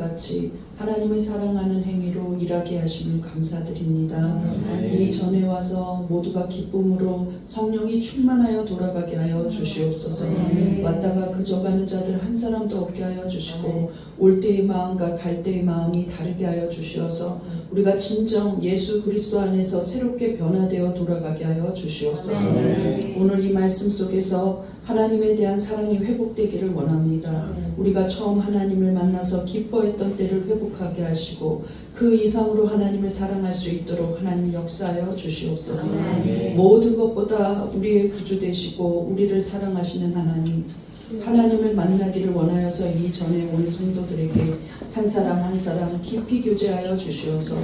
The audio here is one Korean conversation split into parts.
같이 하나님을 사랑하는 행위로 일하게 하심을 감사드립니다. 이전에 와서 모두가 기쁨으로 성령이 충만하여 돌아가게 하여 주시옵소서. 왔다가 그저가는 자들 한 사람도 없게 하여 주시고 올 때의 마음과 갈 때의 마음이 다르게 하여 주시어서 우리가 진정 예수 그리스도 안에서 새롭게 변화되어 돌아가게 하여 주시옵소서. 오늘 이 말씀 속에서 하나님에 대한 사랑이 회복되기를 원합니다. 우리가 처음 하나님을 만나서 기뻐했던 때를 회복하게 하시고 그 이상으로 하나님을 사랑할 수 있도록 하나님 역사하여 주시옵소서. 모든 것보다 우리의 구주 되시고 우리를 사랑하시는 하나님을 만나기를 원하여서 이전에 온 성도들에게 한 사람 한 사람 깊이 교제하여 주시어서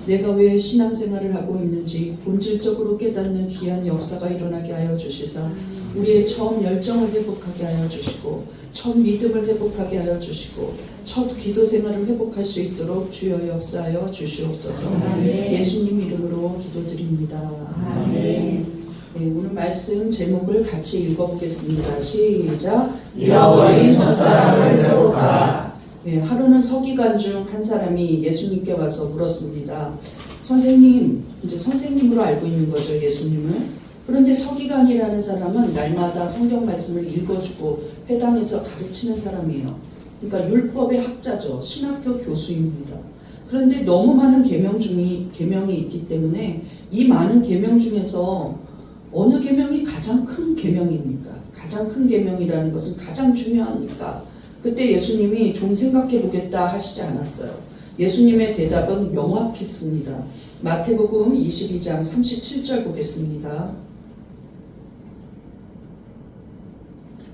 내가 왜 신앙생활을 하고 있는지 본질적으로 깨닫는 귀한 역사가 일어나게 하여 주시사 우리의 처음 열정을 회복하게 하여 주시고 첫 믿음을 회복하게 하여 주시고 첫 기도 생활을 회복할 수 있도록 주여 역사하여 주시옵소서. 예수님 이름으로 기도드립니다. 아멘. 네, 오늘 말씀 제목을 같이 읽어보겠습니다. 시작. 잃어버린 첫사랑을 회복하라. 네, 하루는 서기관 중 한 사람이 예수님께 와서 물었습니다. 선생님, 이제 선생님으로 알고 있는 거죠, 예수님을. 그런데 서기관이라는 사람은 날마다 성경 말씀을 읽어주고 회당에서 가르치는 사람이에요. 그러니까 율법의 학자죠. 신학교 교수입니다. 그런데 너무 많은 계명이 있기 때문에 이 많은 계명 중에서 어느 계명이 가장 큰 계명입니까? 가장 큰 계명이라는 것은 가장 중요합니까? 그때 예수님이 좀 생각해 보겠다 하시지 않았어요. 예수님의 대답은 명확했습니다. 마태복음 22장 37절 보겠습니다.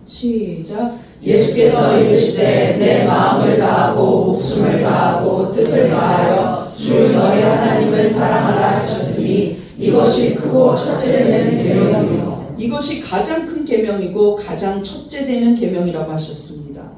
시작. 예수께서 이르시되 내 마음을 다하고 목숨을 다하고 뜻을 다하여 주 너의 하나님을 사랑하라 하셨으니 이것이 크고 첫째되는 계명이요. 이것이 가장 큰 계명이고 가장 첫째되는 계명이라고 하셨습니다.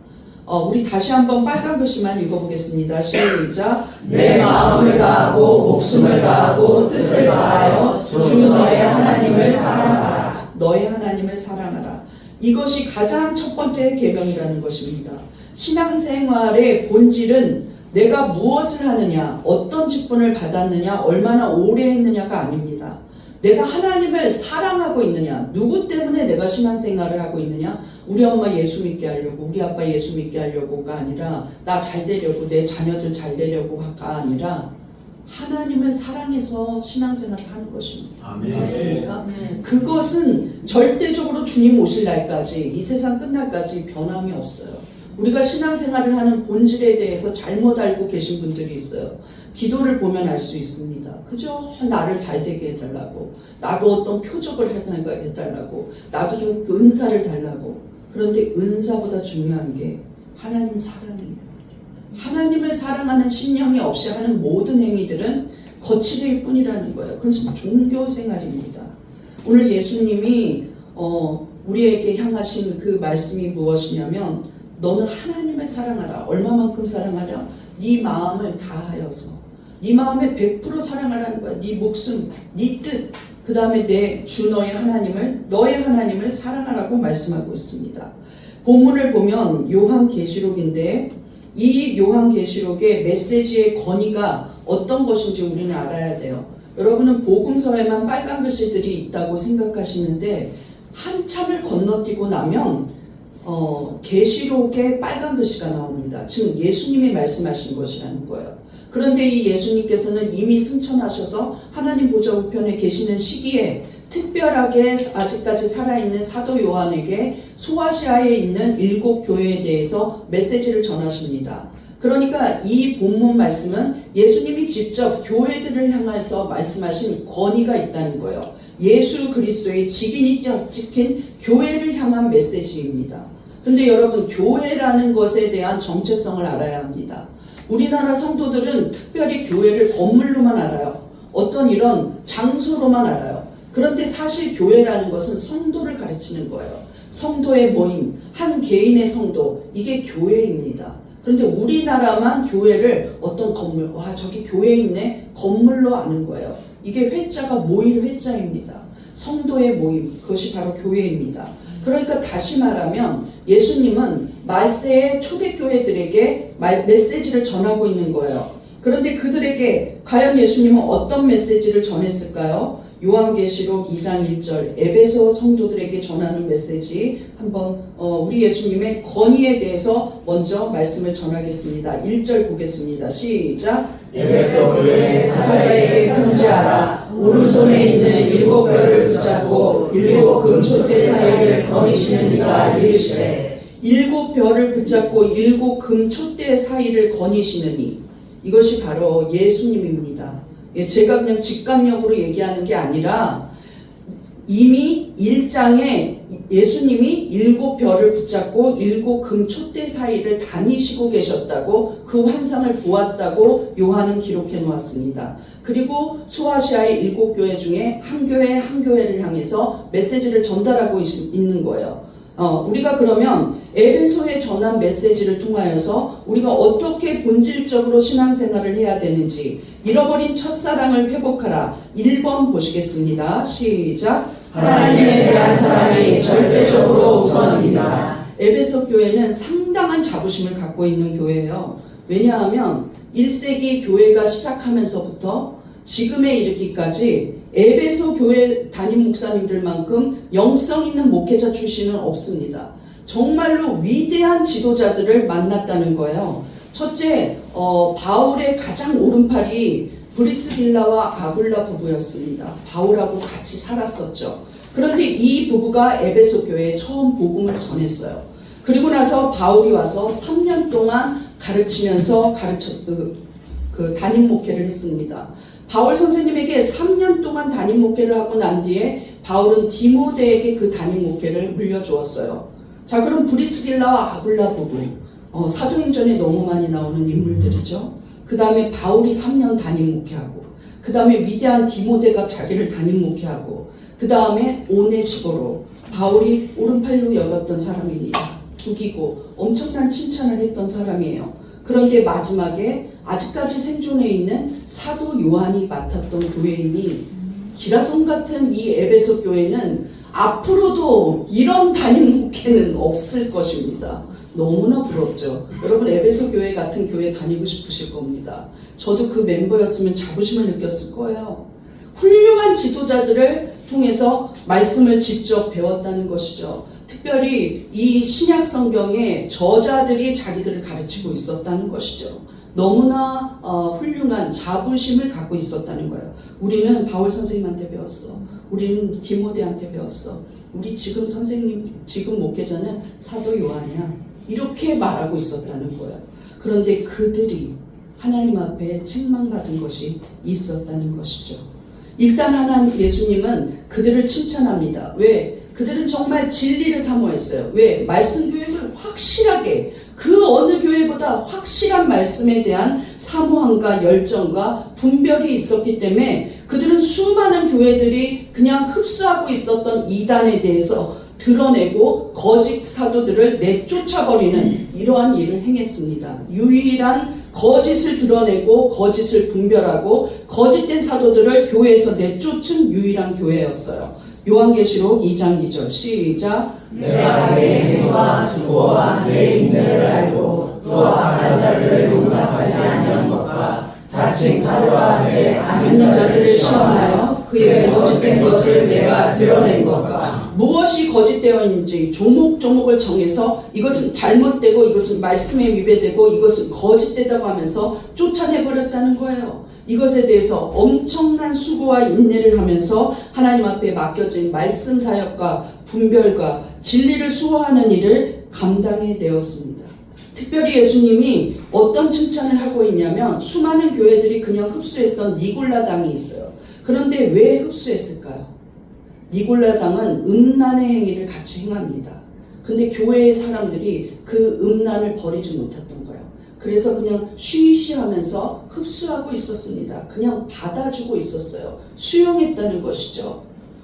우리 다시 한번 빨간 글씨만 읽어보겠습니다. 시작. 내 마음을 다하고 목숨을 다하고 뜻을 다하여 주 너의 하나님을 사랑하라. 너의 하나님을 사랑하라. 이것이 가장 첫 번째 계명이라는 것입니다. 신앙생활의 본질은 내가 무엇을 하느냐, 어떤 직분을 받았느냐, 얼마나 오래 했느냐가 아닙니다. 내가 하나님을 사랑하고 있느냐, 누구 때문에 내가 신앙생활을 하고 있느냐, 우리 엄마 예수 믿게 하려고, 우리 아빠 예수 믿게 하려고가 아니라 나 잘 되려고, 내 자녀들 잘 되려고가 아니라 하나님을 사랑해서 신앙생활을 하는 것입니다. 아멘. 맞습니까? 그것은 절대적으로 주님 오실 날까지, 이 세상 끝날까지 변함이 없어요. 우리가 신앙생활을 하는 본질에 대해서 잘못 알고 계신 분들이 있어요. 기도를 보면 알 수 있습니다. 그저 나를 잘 되게 해달라고, 나도 어떤 표적을 해달라고, 나도 좀 은사를 달라고. 그런데 은사보다 중요한 게 하나님 사랑이에요. 하나님을 사랑하는 신령이 없이 하는 모든 행위들은 거칠일 뿐이라는 거예요. 그것은 종교생활입니다. 오늘 예수님이 우리에게 향하신 그 말씀이 무엇이냐면 너는 하나님을 사랑하라. 얼마만큼 사랑하냐? 네 마음을 다하여서, 네 마음에 100% 사랑하라는 거야. 네 목숨, 네 뜻, 그 다음에 내 주 너의 하나님을 사랑하라고 말씀하고 있습니다. 본문을 보면 요한계시록인데 이 요한계시록의 메시지의 권위가 어떤 것인지 우리는 알아야 돼요. 여러분은 복음서에만 빨간 글씨들이 있다고 생각하시는데 한참을 건너뛰고 나면 계시록에 빨간 글씨가 나옵니다. 즉 예수님이 말씀하신 것이라는 거예요. 그런데 이 예수님께서는 이미 승천하셔서 하나님 보좌 우편에 계시는 시기에 특별하게 아직까지 살아있는 사도 요한에게 소아시아에 있는 7 교회에 대해서 메시지를 전하십니다. 그러니까 이 본문 말씀은 예수님이 직접 교회들을 향해서 말씀하신 권위가 있다는 거예요. 예수 그리스도의 직인이 찍힌 교회를 향한 메시지입니다. 그런데 여러분, 교회라는 것에 대한 정체성을 알아야 합니다. 우리나라 성도들은 특별히 교회를 건물로만 알아요. 어떤 이런 장소로만 알아요. 그런데 사실 교회라는 것은 성도를 가르치는 거예요. 성도의 모임, 한 개인의 성도, 이게 교회입니다. 그런데 우리나라만 교회를 어떤 건물, 와 저기 교회 있네, 건물로 아는 거예요. 이게 회자가 모일 회자입니다. 성도의 모임, 그것이 바로 교회입니다. 그러니까 다시 말하면 예수님은 말세의 초대교회들에게 메시지를 전하고 있는 거예요. 그런데 그들에게 과연 예수님은 어떤 메시지를 전했을까요? 요한계시록 2장 1절 에베소 성도들에게 전하는 메시지 한번 우리 예수님의 권위에 대해서 먼저 말씀을 전하겠습니다. 1절 보겠습니다. 시작. 에베소 교회의 사자에게 편지하라. 오른손에 있는 7별을 붙잡고 7 금촛대 사이를 거니시는 이가 이르시되 7별을 붙잡고 7 금촛대 사이를 거니시느니 이것이 바로 예수님입니다. 제가 그냥 직감력으로 얘기하는 게 아니라 이미 1장에 예수님이 7별을 붙잡고 7 금촛대 사이를 다니시고 계셨다고 그 환상을 보았다고 요한은 기록해 놓았습니다. 그리고 소아시아의 7교회 중에 한 교회를 향해서 메시지를 전달하고 있는 거예요. 우리가 그러면 에베소에 전한 메시지를 통하여서 우리가 어떻게 본질적으로 신앙생활을 해야 되는지 잃어버린 첫사랑을 회복하라. 1번 보시겠습니다. 시작. 하나님에 대한 사랑이 절대적으로 우선입니다. 에베소 교회는 상당한 자부심을 갖고 있는 교회예요. 왜냐하면 1세기 교회가 시작하면서부터 지금에 이르기까지 에베소 교회 담임 목사님들만큼 영성 있는 목회자 출신은 없습니다. 정말로 위대한 지도자들을 만났다는 거예요. 첫째, 바울의 가장 오른팔이 브리스길라와 아굴라 부부였습니다. 바울하고 같이 살았었죠. 그런데 이 부부가 에베소 교회에 처음 복음을 전했어요. 그리고 나서 바울이 와서 3년 동안 가르치면서 담임 목회를 했습니다. 바울 선생님에게 3년 동안 담임 목회를 하고 난 뒤에 바울은 디모데에게 그 담임 목회를 물려주었어요. 자, 그럼 브리스길라와 아굴라 부부, 사도행전에 너무 많이 나오는 인물들이죠. 그 다음에 바울이 3년 담임 목회하고, 그 다음에 위대한 디모데가 자기를 담임 목회하고, 그 다음에 오네시보로 바울이 오른팔로 여겼던 사람입니다. 두기고 엄청난 칭찬을 했던 사람이에요. 그런데 마지막에 아직까지 생존해 있는 사도 요한이 맡았던 교회이니 기라성 같은 이 에베소 교회는 앞으로도 이런 담임 목회는 없을 것입니다. 너무나 부럽죠. 여러분 에베소 교회 같은 교회 다니고 싶으실 겁니다. 저도 그 멤버였으면 자부심을 느꼈을 거예요. 훌륭한 지도자들을 통해서 말씀을 직접 배웠다는 것이죠. 특별히 이 신약 성경의 저자들이 자기들을 가르치고 있었다는 것이죠. 너무나 훌륭한 자부심을 갖고 있었다는 거예요. 우리는 바울 선생님한테 배웠어. 우리는 디모데한테 배웠어. 우리 지금 선생님, 지금 목회자는 사도 요한이야. 이렇게 말하고 있었다는 거예요. 그런데 그들이 하나님 앞에 책망받은 것이 있었다는 것이죠. 일단 예수님은 그들을 칭찬합니다. 왜? 그들은 정말 진리를 사모했어요. 왜? 말씀 교육을 확실하게 그 어느 교회보다 확실한 말씀에 대한 사모함과 열정과 분별이 있었기 때문에 그들은 수많은 교회들이 그냥 흡수하고 있었던 이단에 대해서 드러내고 거짓 사도들을 내쫓아버리는 이러한 일을 행했습니다. 유일한 거짓을 드러내고 거짓을 분별하고 거짓된 사도들을 교회에서 내쫓은 유일한 교회였어요. 요한계시록 2장 2절 시작. 내가 내 행위와 수고와 내 인내를 알고 너와 악한 자들을 용납하지 아니한 것과 자칭 사도와 내 안 믿는 자들을 시험하여 그의 거짓된 것을 내가 드러낸 것과 무엇이 거짓되어 있는지 조목조목을 정해서 이것은 잘못되고 이것은 말씀에 위배되고 이것은 거짓되다고 하면서 쫓아내버렸다는 거예요. 이것에 대해서 엄청난 수고와 인내를 하면서 하나님 앞에 맡겨진 말씀 사역과 분별과 진리를 수호하는 일을 감당해 내었습니다. 특별히 예수님이 어떤 칭찬을 하고 있냐면 수많은 교회들이 그냥 흡수했던 니골라당이 있어요. 그런데 왜 흡수했을까요? 니골라당은 음란의 행위를 같이 행합니다. 근데 교회의 사람들이 그 음란을 버리지 못했던 거예요. 그래서 그냥 쉬쉬하면서 흡수하고 있었습니다. 그냥 받아주고 있었어요. 수용했다는 것이죠.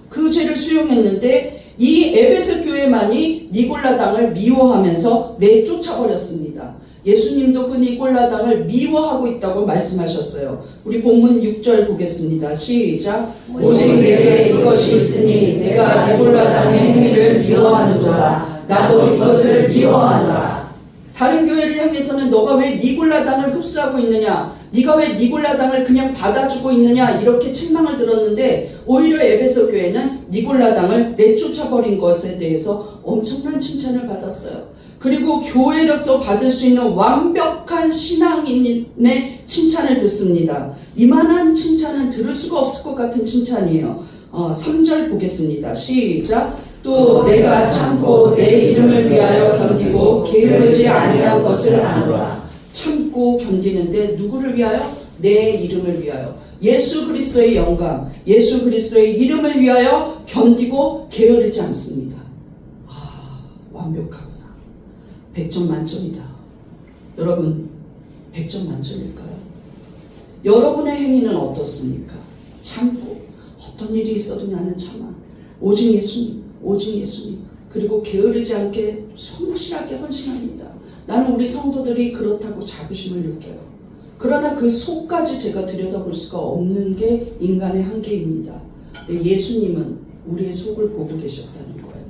그 죄를 수용했는데 이 에베소 교회만이 니골라당을 미워하면서 내쫓아버렸습니다. 예수님도 그 니골라당을 미워하고 있다고 말씀하셨어요. 우리 본문 6절 보겠습니다. 시작. 오직 내게 이것이 있으니 내가 니골라당의 행위를 미워하는도다. 나도 이것을 미워하노라. 다른 교회를 향해서는 너가 왜 니골라당을 흡수하고 있느냐, 네가 왜 니골라당을 그냥 받아주고 있느냐 이렇게 책망을 들었는데 오히려 에베소 교회는 니골라당을 내쫓아버린 것에 대해서 엄청난 칭찬을 받았어요. 그리고 교회로서 받을 수 있는 완벽한 신앙인의 칭찬을 듣습니다. 이만한 칭찬은 들을 수가 없을 것 같은 칭찬이에요. 3절 보겠습니다. 시작. 또 내가 참고 내 이름을 위하여 견디고 게으르지 아니한 것을 아노라. 참고 견디는데 누구를 위하여? 내 이름을 위하여. 예수 그리스도의 영광, 예수 그리스도의 이름을 위하여 견디고 게으르지 않습니다. 완벽하구나. 100점 만점이다. 여러분 100점 만점일까요? 여러분의 행위는 어떻습니까? 참고 어떤 일이 있어도 나는 참아. 오직 예수님, 오직 예수님. 그리고 게으르지 않게 성실하게 헌신합니다. 나는 우리 성도들이 그렇다고 자부심을 느껴요. 그러나 그 속까지 제가 들여다볼 수가 없는 게 인간의 한계입니다. 근데 예수님은 우리의 속을 보고 계셨다는 거예요.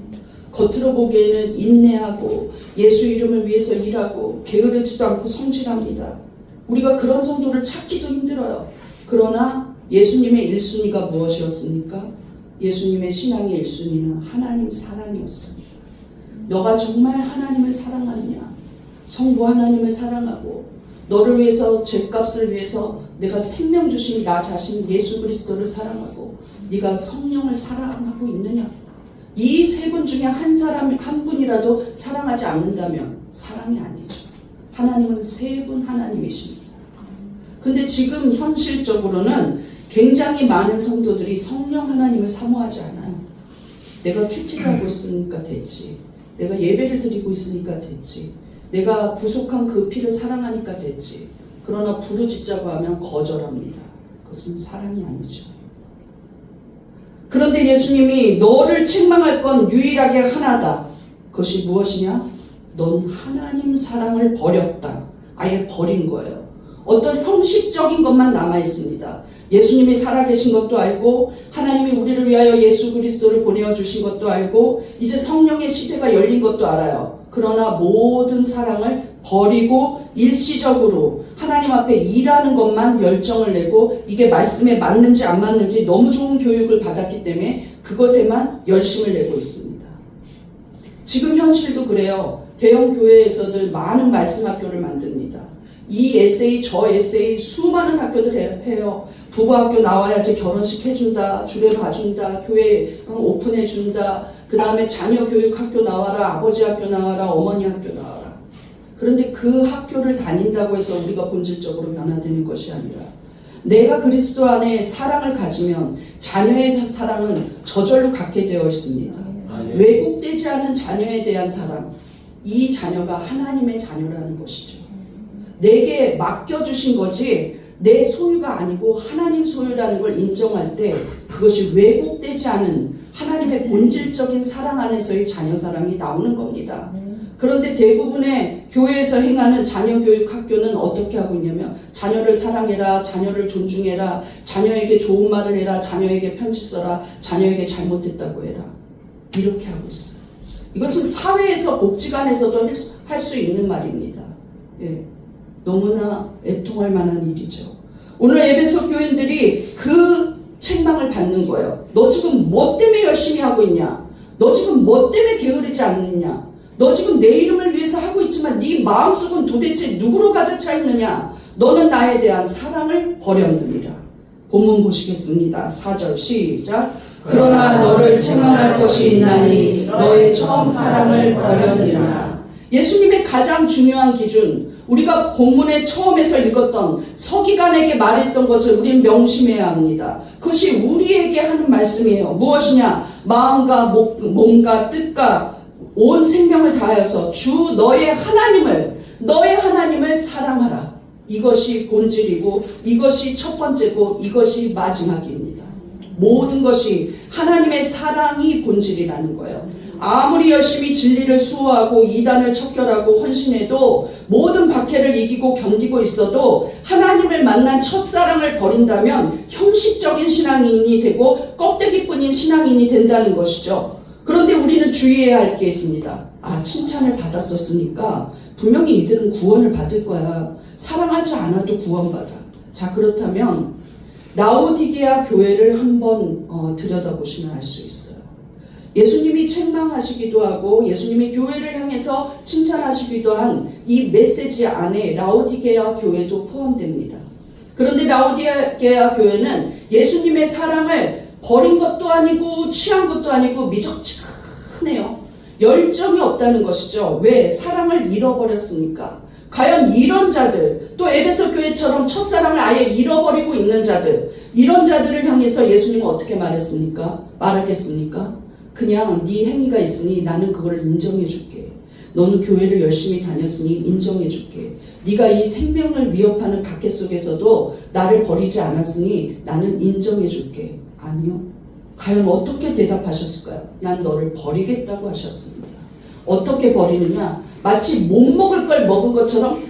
겉으로 보기에는 인내하고 예수 이름을 위해서 일하고 게으르지도 않고 성실합니다. 우리가 그런 성도를 찾기도 힘들어요. 그러나 예수님의 1순위가 무엇이었습니까? 예수님의 신앙의 1순위는 하나님 사랑이었습니다. 너가 정말 하나님을 사랑하느냐? 성부 하나님을 사랑하고 너를 위해서 죄값을 위해서 내가 생명 주신 나 자신 예수 그리스도를 사랑하고 네가 성령을 사랑하고 있느냐? 이 세 분 중에 한 분이라도 사랑하지 않는다면 사랑이 아니죠. 하나님은 세 분 하나님이십니다. 근데 지금 현실적으로는 굉장히 많은 성도들이 성령 하나님을 사모하지 않아요. 내가 큐티를 하고 있으니까 됐지. 내가 예배를 드리고 있으니까 됐지. 내가 구속한 그 피를 사랑하니까 됐지. 그러나 부르짖자고 하면 거절합니다. 그것은 사랑이 아니죠. 그런데 예수님이 너를 책망할 건 유일하게 하나다. 그것이 무엇이냐? 넌 하나님 사랑을 버렸다. 아예 버린 거예요. 어떤 형식적인 것만 남아있습니다. 예수님이 살아계신 것도 알고 하나님이 우리를 위하여 예수 그리스도를 보내어주신 것도 알고 이제 성령의 시대가 열린 것도 알아요. 그러나 모든 사랑을 버리고 일시적으로 하나님 앞에 일하는 것만 열정을 내고 이게 말씀에 맞는지 안 맞는지 너무 좋은 교육을 받았기 때문에 그것에만 열심을 내고 있습니다. 지금 현실도 그래요. 대형 교회에서도 많은 말씀 학교를 만듭니다. 이 에세이 저 에세이 수많은 학교들 해요. 부부학교 나와야지 결혼식 해준다, 주례 봐준다, 교회 오픈해준다, 그 다음에 자녀 교육 학교 나와라, 아버지 학교 나와라, 어머니 학교 나와라. 그런데 그 학교를 다닌다고 해서 우리가 본질적으로 변화되는 것이 아니라 내가 그리스도 안에 사랑을 가지면 자녀의 사랑은 저절로 갖게 되어 있습니다. 왜곡되지 않은 자녀에 대한 사랑, 이 자녀가 하나님의 자녀라는 것이죠. 내게 맡겨주신 것이 내 소유가 아니고 하나님 소유라는 걸 인정할 때 그것이 왜곡되지 않은 하나님의 본질적인 사랑 안에서의 자녀 사랑이 나오는 겁니다. 그런데 대부분의 교회에서 행하는 자녀 교육 학교는 어떻게 하고 있냐면 자녀를 사랑해라, 자녀를 존중해라, 자녀에게 좋은 말을 해라, 자녀에게 편지 써라, 자녀에게 잘못했다고 해라. 이렇게 하고 있어요. 이것은 사회에서 복지관에서도 할 수 있는 말입니다. 예. 너무나 애통할 만한 일이죠. 오늘 에베소 교인들이 그 책망을 받는 거예요. 너 지금 뭐 때문에 열심히 하고 있냐? 너 지금 뭐 때문에 게으르지 않느냐? 너 지금 내 이름을 위해서 하고 있지만 네 마음속은 도대체 누구로 가득 차 있느냐? 너는 나에 대한 사랑을 버렸느니라. 본문 보시겠습니다. 4절 시작. 그러나 너를 책망할 것이 있나니 너의 처음 사랑을 버렸느니라. 예수님의 가장 중요한 기준, 우리가 본문의 처음에서 읽었던 서기관에게 말했던 것을 우리는 명심해야 합니다. 그것이 우리에게 하는 말씀이에요. 무엇이냐? 마음과 몸과 뜻과 온 생명을 다하여서 주 너의 하나님을 사랑하라. 이것이 본질이고 이것이 첫 번째고 이것이 마지막입니다. 모든 것이 하나님의 사랑이 본질이라는 거예요. 아무리 열심히 진리를 수호하고 이단을 척결하고 헌신해도 모든 박해를 이기고 견디고 있어도 하나님을 만난 첫사랑을 버린다면 형식적인 신앙인이 되고 껍데기뿐인 신앙인이 된다는 것이죠. 그런데 우리는 주의해야 할 게 있습니다. 칭찬을 받았었으니까 분명히 이들은 구원을 받을 거야. 사랑하지 않아도 구원받아. 자, 그렇다면 라오디게아 교회를 한번 들여다보시면 알 수 있어요. 예수님이 책망하시기도 하고 예수님이 교회를 향해서 칭찬하시기도 한 이 메시지 안에 라오디게아 교회도 포함됩니다. 그런데 라오디게아 교회는 예수님의 사랑을 버린 것도 아니고 취한 것도 아니고 미적지근해요. 열정이 없다는 것이죠. 왜? 사랑을 잃어버렸으니까. 과연 이런 자들, 또 에베소 교회처럼 첫사랑을 아예 잃어버리고 있는 자들, 이런 자들을 향해서 예수님은 어떻게 말하겠습니까? 그냥 네 행위가 있으니 나는 그걸 인정해 줄게. 너는 교회를 열심히 다녔으니 인정해 줄게. 네가 이 생명을 위협하는 박해 속에서도 나를 버리지 않았으니 나는 인정해 줄게. 아니요. 과연 어떻게 대답하셨을까요? 난 너를 버리겠다고 하셨습니다. 어떻게 버리느냐? 마치 못 먹을 걸 먹은 것처럼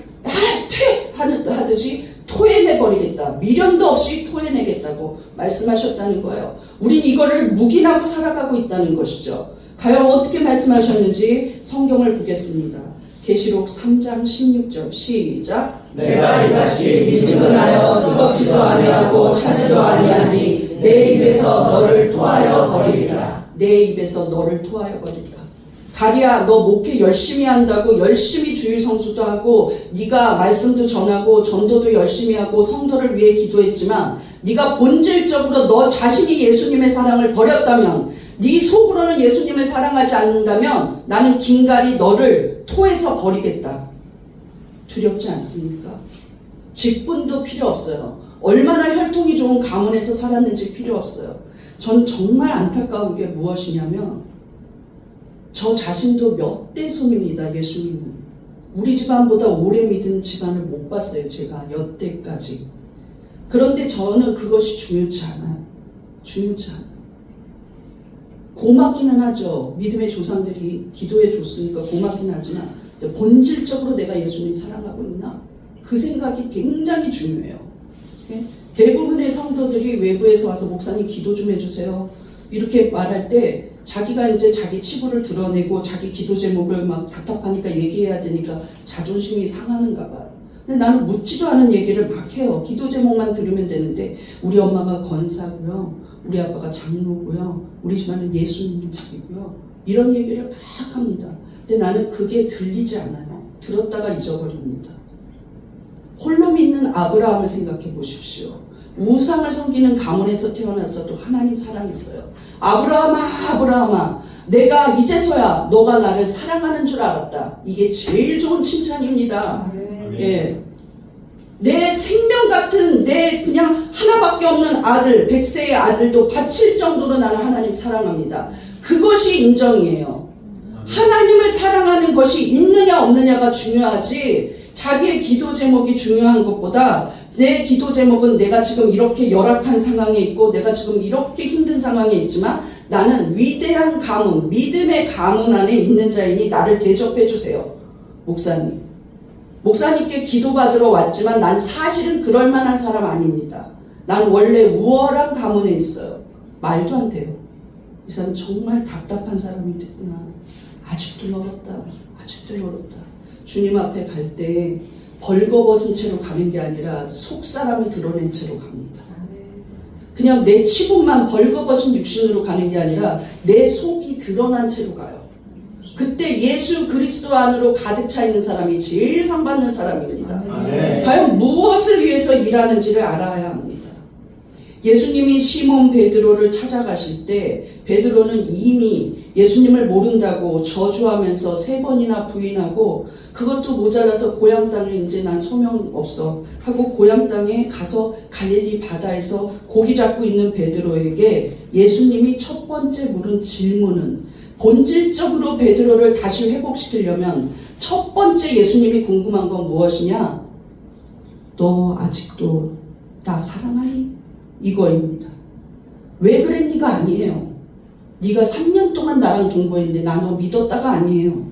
하듯이 토해내버리겠다. 미련도 없이 토해내겠다고 말씀하셨다는 거예요. 우린 이거를 묵인하고 살아가고 있다는 것이죠. 과연 어떻게 말씀하셨는지 성경을 보겠습니다. 계시록 3장 16절 시작. 내가 이같이 미지근하여 뜨겁지도 아니하고 차지도 아니하니 내 입에서 너를 토하여 버리리라. 내 입에서 너를 토하여 버리리라. 가리야, 너 목회 열심히 한다고 열심히 주일 성수도 하고 네가 말씀도 전하고 전도도 열심히 하고 성도를 위해 기도했지만 네가 본질적으로 너 자신이 예수님의 사랑을 버렸다면, 네 속으로는 예수님을 사랑하지 않는다면 나는 긴갈이 너를 토해서 버리겠다. 두렵지 않습니까? 직분도 필요 없어요. 얼마나 혈통이 좋은 가문에서 살았는지 필요 없어요. 전 정말 안타까운 게 무엇이냐면 저 자신도 몇 대 손입니다. 예수님은. 우리 집안보다 오래 믿은 집안을 못 봤어요. 제가 몇 대까지. 그런데 저는 그것이 중요치 않아요. 중요치 않아요. 고맙기는 하죠. 믿음의 조상들이 기도해 줬으니까 고맙긴 하지만 본질적으로 내가 예수님 사랑하고 있나? 그 생각이 굉장히 중요해요. 대부분의 성도들이 외부에서 와서 목사님 기도 좀 해주세요. 이렇게 말할 때 자기가 이제 자기 치부를 드러내고 자기 기도 제목을 막 답답하니까 얘기해야 되니까 자존심이 상하는가 봐요. 근데 나는 묻지도 않은 얘기를 막 해요. 기도 제목만 들으면 되는데 우리 엄마가 권사고요. 우리 아빠가 장로고요. 우리 집안은 예수님 집이고요. 이런 얘기를 막 합니다. 근데 나는 그게 들리지 않아요. 들었다가 잊어버립니다. 홀로 믿는 아브라함을 생각해 보십시오. 우상을 섬기는 가문에서 태어났어도 하나님 사랑했어요. 아브라함아, 아브라함아, 내가 이제서야 너가 나를 사랑하는 줄 알았다. 이게 제일 좋은 칭찬입니다. 예. 내 생명 같은 내 그냥 하나밖에 없는 아들, 100세의 아들도 바칠 정도로 나는 하나님 사랑합니다. 그것이 인정이에요. 하나님을 사랑하는 것이 있느냐 없느냐가 중요하지 자기의 기도 제목이 중요한 것보다 내 기도 제목은 내가 지금 이렇게 열악한 상황에 있고 내가 지금 이렇게 힘든 상황에 있지만 나는 위대한 가문, 믿음의 가문 안에 있는 자이니 나를 대접해 주세요. 목사님. 목사님께 기도받으러 왔지만 난 사실은 그럴 만한 사람 아닙니다. 난 원래 우월한 가문에 있어요. 말도 안 돼요. 이 사람 정말 답답한 사람이 됐구나. 아직도 멀었다. 아직도 멀었다. 주님 앞에 갈 때 벌거벗은 채로 가는 게 아니라 속사람을 드러낸 채로 갑니다. 그냥 내 치부만 벌거벗은 육신으로 가는 게 아니라 내 속이 드러난 채로 가요. 그때 예수 그리스도 안으로 가득 차 있는 사람이 제일 상 받는 사람입니다. 과연 무엇을 위해서 일하는지를 알아야 합니다. 예수님이 시몬 베드로를 찾아가실 때 베드로는 이미 예수님을 모른다고 저주하면서 3번이나 부인하고 그것도 모자라서 고향 땅에 이제 난 소명 없어 하고 고향 땅에 가서 갈릴리 바다에서 고기 잡고 있는 베드로에게 예수님이 첫 번째 물은 질문은 본질적으로 베드로를 다시 회복시키려면 첫 번째 예수님이 궁금한 건 무엇이냐? 너 아직도 나 사랑하니? 이거입니다. 왜 그랬니가 아니에요. 네가 3년 동안 나랑 동거했는데 나 너 믿었다가 아니에요.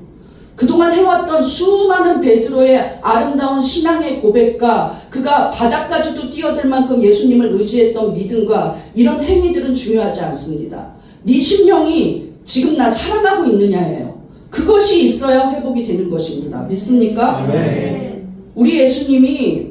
그동안 해왔던 수많은 베드로의 아름다운 신앙의 고백과 그가 바다까지도 뛰어들 만큼 예수님을 의지했던 믿음과 이런 행위들은 중요하지 않습니다. 네 심령이 지금 나 사랑하고 있느냐예요. 그것이 있어야 회복이 되는 것입니다. 믿습니까? 우리 예수님이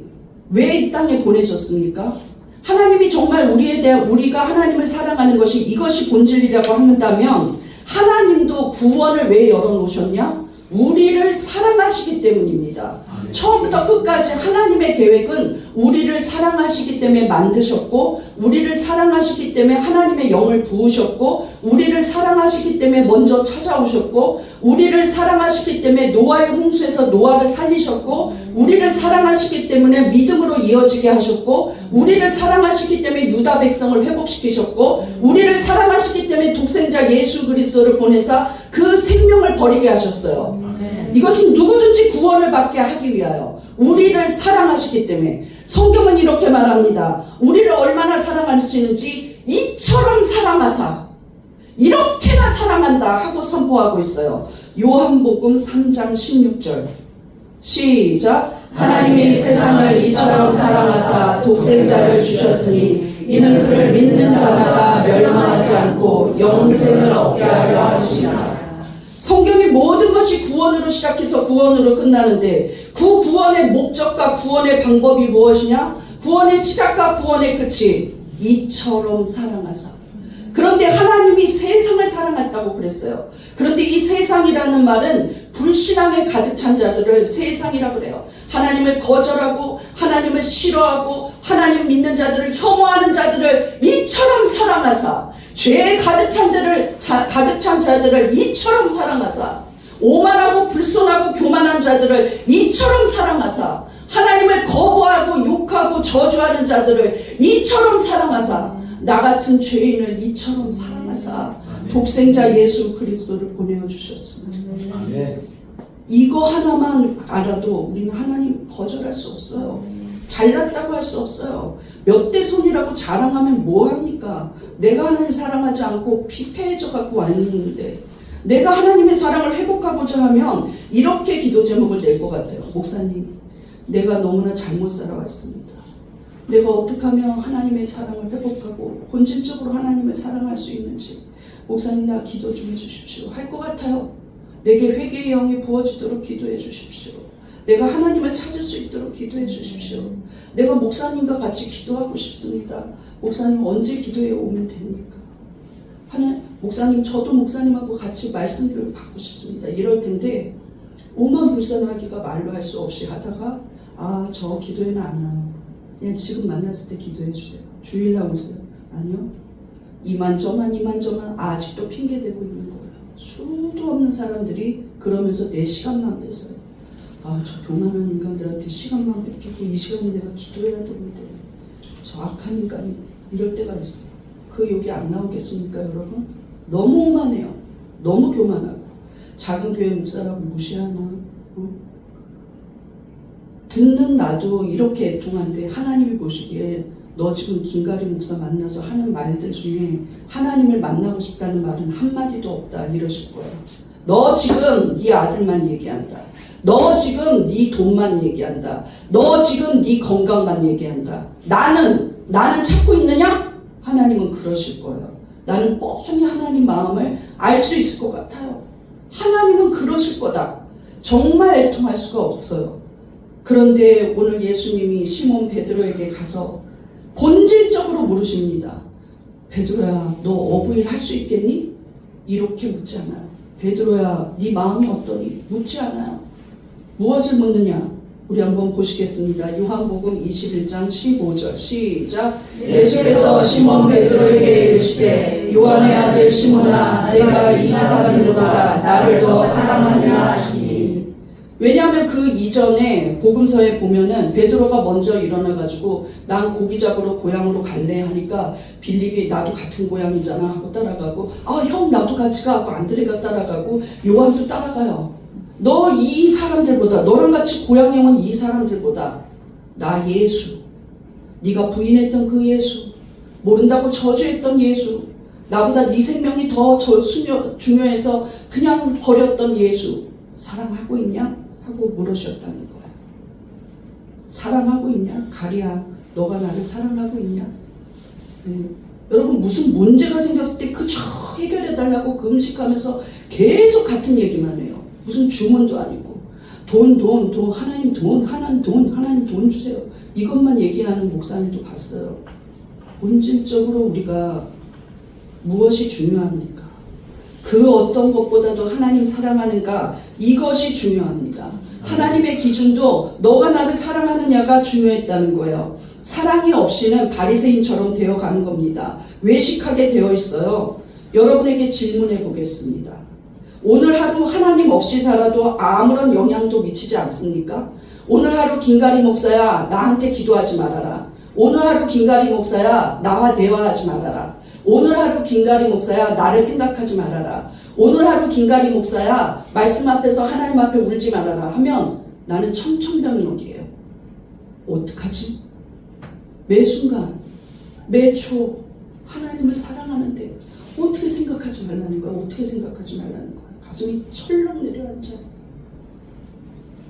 왜 이 땅에 보내셨습니까? 하나님이 정말 우리가 하나님을 사랑하는 것이 이것이 본질이라고 한다면 하나님도 구원을 왜 열어놓으셨냐? 우리를 사랑하시기 때문입니다. 처음부터 끝까지 하나님의 계획은 우리를 사랑하시기 때문에 만드셨고, 우리를 사랑하시기 때문에 하나님의 영을 부으셨고, 우리를 사랑하시기 때문에 먼저 찾아오셨고, 우리를 사랑하시기 때문에 노아의 홍수에서 노아를 살리셨고, 우리를 사랑하시기 때문에 믿음으로 이어지게 하셨고, 우리를 사랑하시기 때문에 유다 백성을 회복시키셨고, 우리를 사랑하시기 때문에 독생자 예수 그리스도를 보내사 그 생명을 버리게 하셨어요. 이것은 누구든지 구원을 받게 하기 위하여 우리를 사랑하시기 때문에 성경은 이렇게 말합니다. 우리를 얼마나 사랑하시는지 이처럼 사랑하사 이렇게나 사랑한다 하고 선포하고 있어요. 요한복음 3장 16절 시작. 하나님이 세상을 이처럼 사랑하사 독생자를 주셨으니 이는 그를 믿는 자마다 멸망하지 않고 영생을 얻게 하려 하시니라. 성경의 모든 것이 구원으로 시작해서 구원으로 끝나는데 그 구원의 목적과 구원의 방법이 무엇이냐? 구원의 시작과 구원의 끝이 이처럼 사랑하사. 그런데 하나님이 세상을 사랑했다고 그랬어요. 그런데 이 세상이라는 말은 불신앙에 가득 찬 자들을 세상이라고 그래요. 하나님을 거절하고 하나님을 싫어하고 하나님 믿는 자들을 혐오하는 자들을 이처럼 사랑하사, 죄에 가득 찬 자들을 이처럼 사랑하사, 오만하고 불손하고 교만한 자들을 이처럼 사랑하사, 하나님을 거부하고 욕하고 저주하는 자들을 이처럼 사랑하사, 나 같은 죄인을 이처럼 사랑하사 독생자 예수 그리스도를 보내주셨습니다. 이거 하나만 알아도 우리는 하나님 거절할 수 없어요. 잘났다고 할 수 없어요. 몇 대 손이라고 자랑하면 뭐합니까? 내가 하나님 사랑하지 않고 피폐해져 갖고 왔는데, 내가 하나님의 사랑을 회복하고자 하면 이렇게 기도 제목을 낼 것 같아요. 목사님, 내가 너무나 잘못 살아왔습니다. 내가 어떻게 하면 하나님의 사랑을 회복하고 본질적으로 하나님을 사랑할 수 있는지 목사님 나 기도 좀 해주십시오 할 것 같아요. 내게 회개의 영이 부어지도록 기도해 주십시오. 내가 하나님을 찾을 수 있도록 기도해 주십시오. 내가 목사님과 같이 기도하고 싶습니다. 목사님 언제 기도해 오면 됩니까? 목사님 저도 목사님하고 같이 말씀 교육 받고 싶습니다. 이럴 텐데 오만 불쌍하기가 말로 할 수 없이 하다가 저 기도회는 안 와요. 그냥 지금 만났을 때 기도해 주세요. 주일날 오세요. 아니요. 이만저만 아직도 핑계대고 있는 거예요. 수도 없는 사람들이 그러면서 내 시간만 뺏어요. 저 교만한 인간들한테 시간만 뺏기고 이 시간에 내가 기도해야 되는데 저 악한 인간이 이럴 때가 있어요. 그 여기 안 나오겠습니까 여러분? 너무 오만해요. 너무 교만하고 작은 교회 목사라고 무시하나? 듣는 나도 이렇게 애통한데 하나님이 보시기에 너 지금 김가리 목사 만나서 하는 말들 중에 하나님을 만나고 싶다는 말은 한마디도 없다 이러실 거예요. 너 지금 네 아들만 얘기한다. 너 지금 네 돈만 얘기한다. 너 지금 네 건강만 얘기한다. 나는 찾고 있느냐? 하나님은 그러실 거예요. 나는 뻔히 하나님 마음을 알 수 있을 것 같아요. 하나님은 그러실 거다. 정말 애통할 수가 없어요. 그런데 오늘 예수님이 시몬 베드로에게 가서 본질적으로 물으십니다. 베드로야, 너 어부일 할 수 있겠니? 이렇게 묻지 않아요. 베드로야, 네 마음이 어떠니? 묻지 않아요. 무엇을 묻느냐? 우리 한번 보시겠습니다. 요한복음 21장 15절 시작. 예수께서 시몬 베드로에게 이르시되 요한의 아들 시몬아 내가 이 사람들보다 나를 더 사랑하느냐 하시니. 왜냐하면 그 이전에 복음서에 보면은 베드로가 먼저 일어나가지고 난 고기 잡으러 고향으로 갈래 하니까 빌립이 나도 같은 고향이잖아 하고 따라가고 형 나도 같이 가 하고 안드레가 따라가고 요한도 따라가요. 너 이 사람들보다 너랑 같이 고향에 온 이 사람들보다 나 예수, 네가 부인했던 그 예수, 모른다고 저주했던 예수, 나보다 네 생명이 더 중요해서 그냥 버렸던 예수 사랑하고 있냐? 하고 물으셨다는 거야. 사랑하고 있냐? 가리야, 너가 나를 사랑하고 있냐? 여러분 무슨 문제가 생겼을 때 그저 해결해달라고 금식하면서 계속 같은 얘기만 해요. 무슨 주문도 아니고 돈, 하나님 돈, 하나님 돈 주세요. 이것만 얘기하는 목사님도 봤어요. 본질적으로 우리가 무엇이 중요합니까? 그 어떤 것보다도 하나님 사랑하는가, 이것이 중요합니다. 하나님의 기준도 너가 나를 사랑하느냐가 중요했다는 거예요. 사랑이 없이는 바리새인처럼 되어가는 겁니다. 외식하게 되어 있어요. 여러분에게 질문해 보겠습니다. 오늘 하루 하나님 없이 살아도 아무런 영향도 미치지 않습니까? 오늘 하루 김가리 목사야 나한테 기도하지 말아라. 오늘 하루 김가리 목사야 나와 대화하지 말아라. 오늘 하루 김가리 목사야 나를 생각하지 말아라. 오늘 하루 김가리 목사야 말씀 앞에서 하나님 앞에 울지 말아라 하면 나는 청천벽력이에요. 어떡하지? 매 순간 매초 하나님을 사랑하는데 어떻게 생각하지 말라는 거야? 어떻게 생각하지 말라는 거야? 가슴이 철렁 내려앉아요.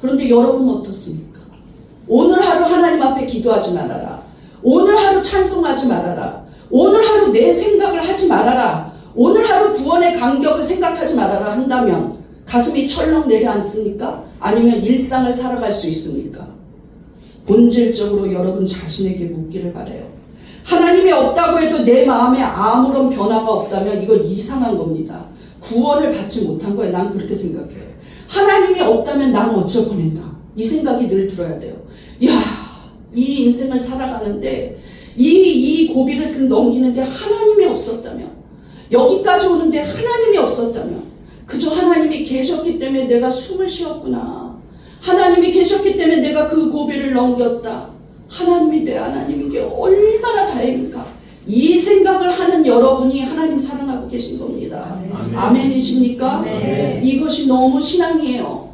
그런데 여러분은 어떻습니까? 오늘 하루 하나님 앞에 기도하지 말아라. 오늘 하루 찬송하지 말아라. 오늘 하루 내 생각을 하지 말아라. 오늘 하루 구원의 간격을 생각하지 말아라 한다면 가슴이 철렁 내려앉습니까? 아니면 일상을 살아갈 수 있습니까? 본질적으로 여러분 자신에게 묻기를 바라요. 하나님이 없다고 해도 내 마음에 아무런 변화가 없다면 이건 이상한 겁니다. 구원을 받지 못한 거예요. 난 그렇게 생각해요. 하나님이 없다면 난 어쩔 뻔했나, 이 생각이 늘 들어야 돼요. 야, 이 인생을 살아가는데 이 고비를 넘기는데 하나님이 없었다면, 여기까지 오는데 하나님이 없었다면, 그저 하나님이 계셨기 때문에 내가 숨을 쉬었구나, 하나님이 계셨기 때문에 내가 그 고비를 넘겼다, 하나님이 내 하나님인 게 얼마나 다행입니까? 이 생각을 하는 여러분이 하나님 사랑하고 계신 겁니다. 아멘이십니까? 네. 이것이 너무 신앙이에요.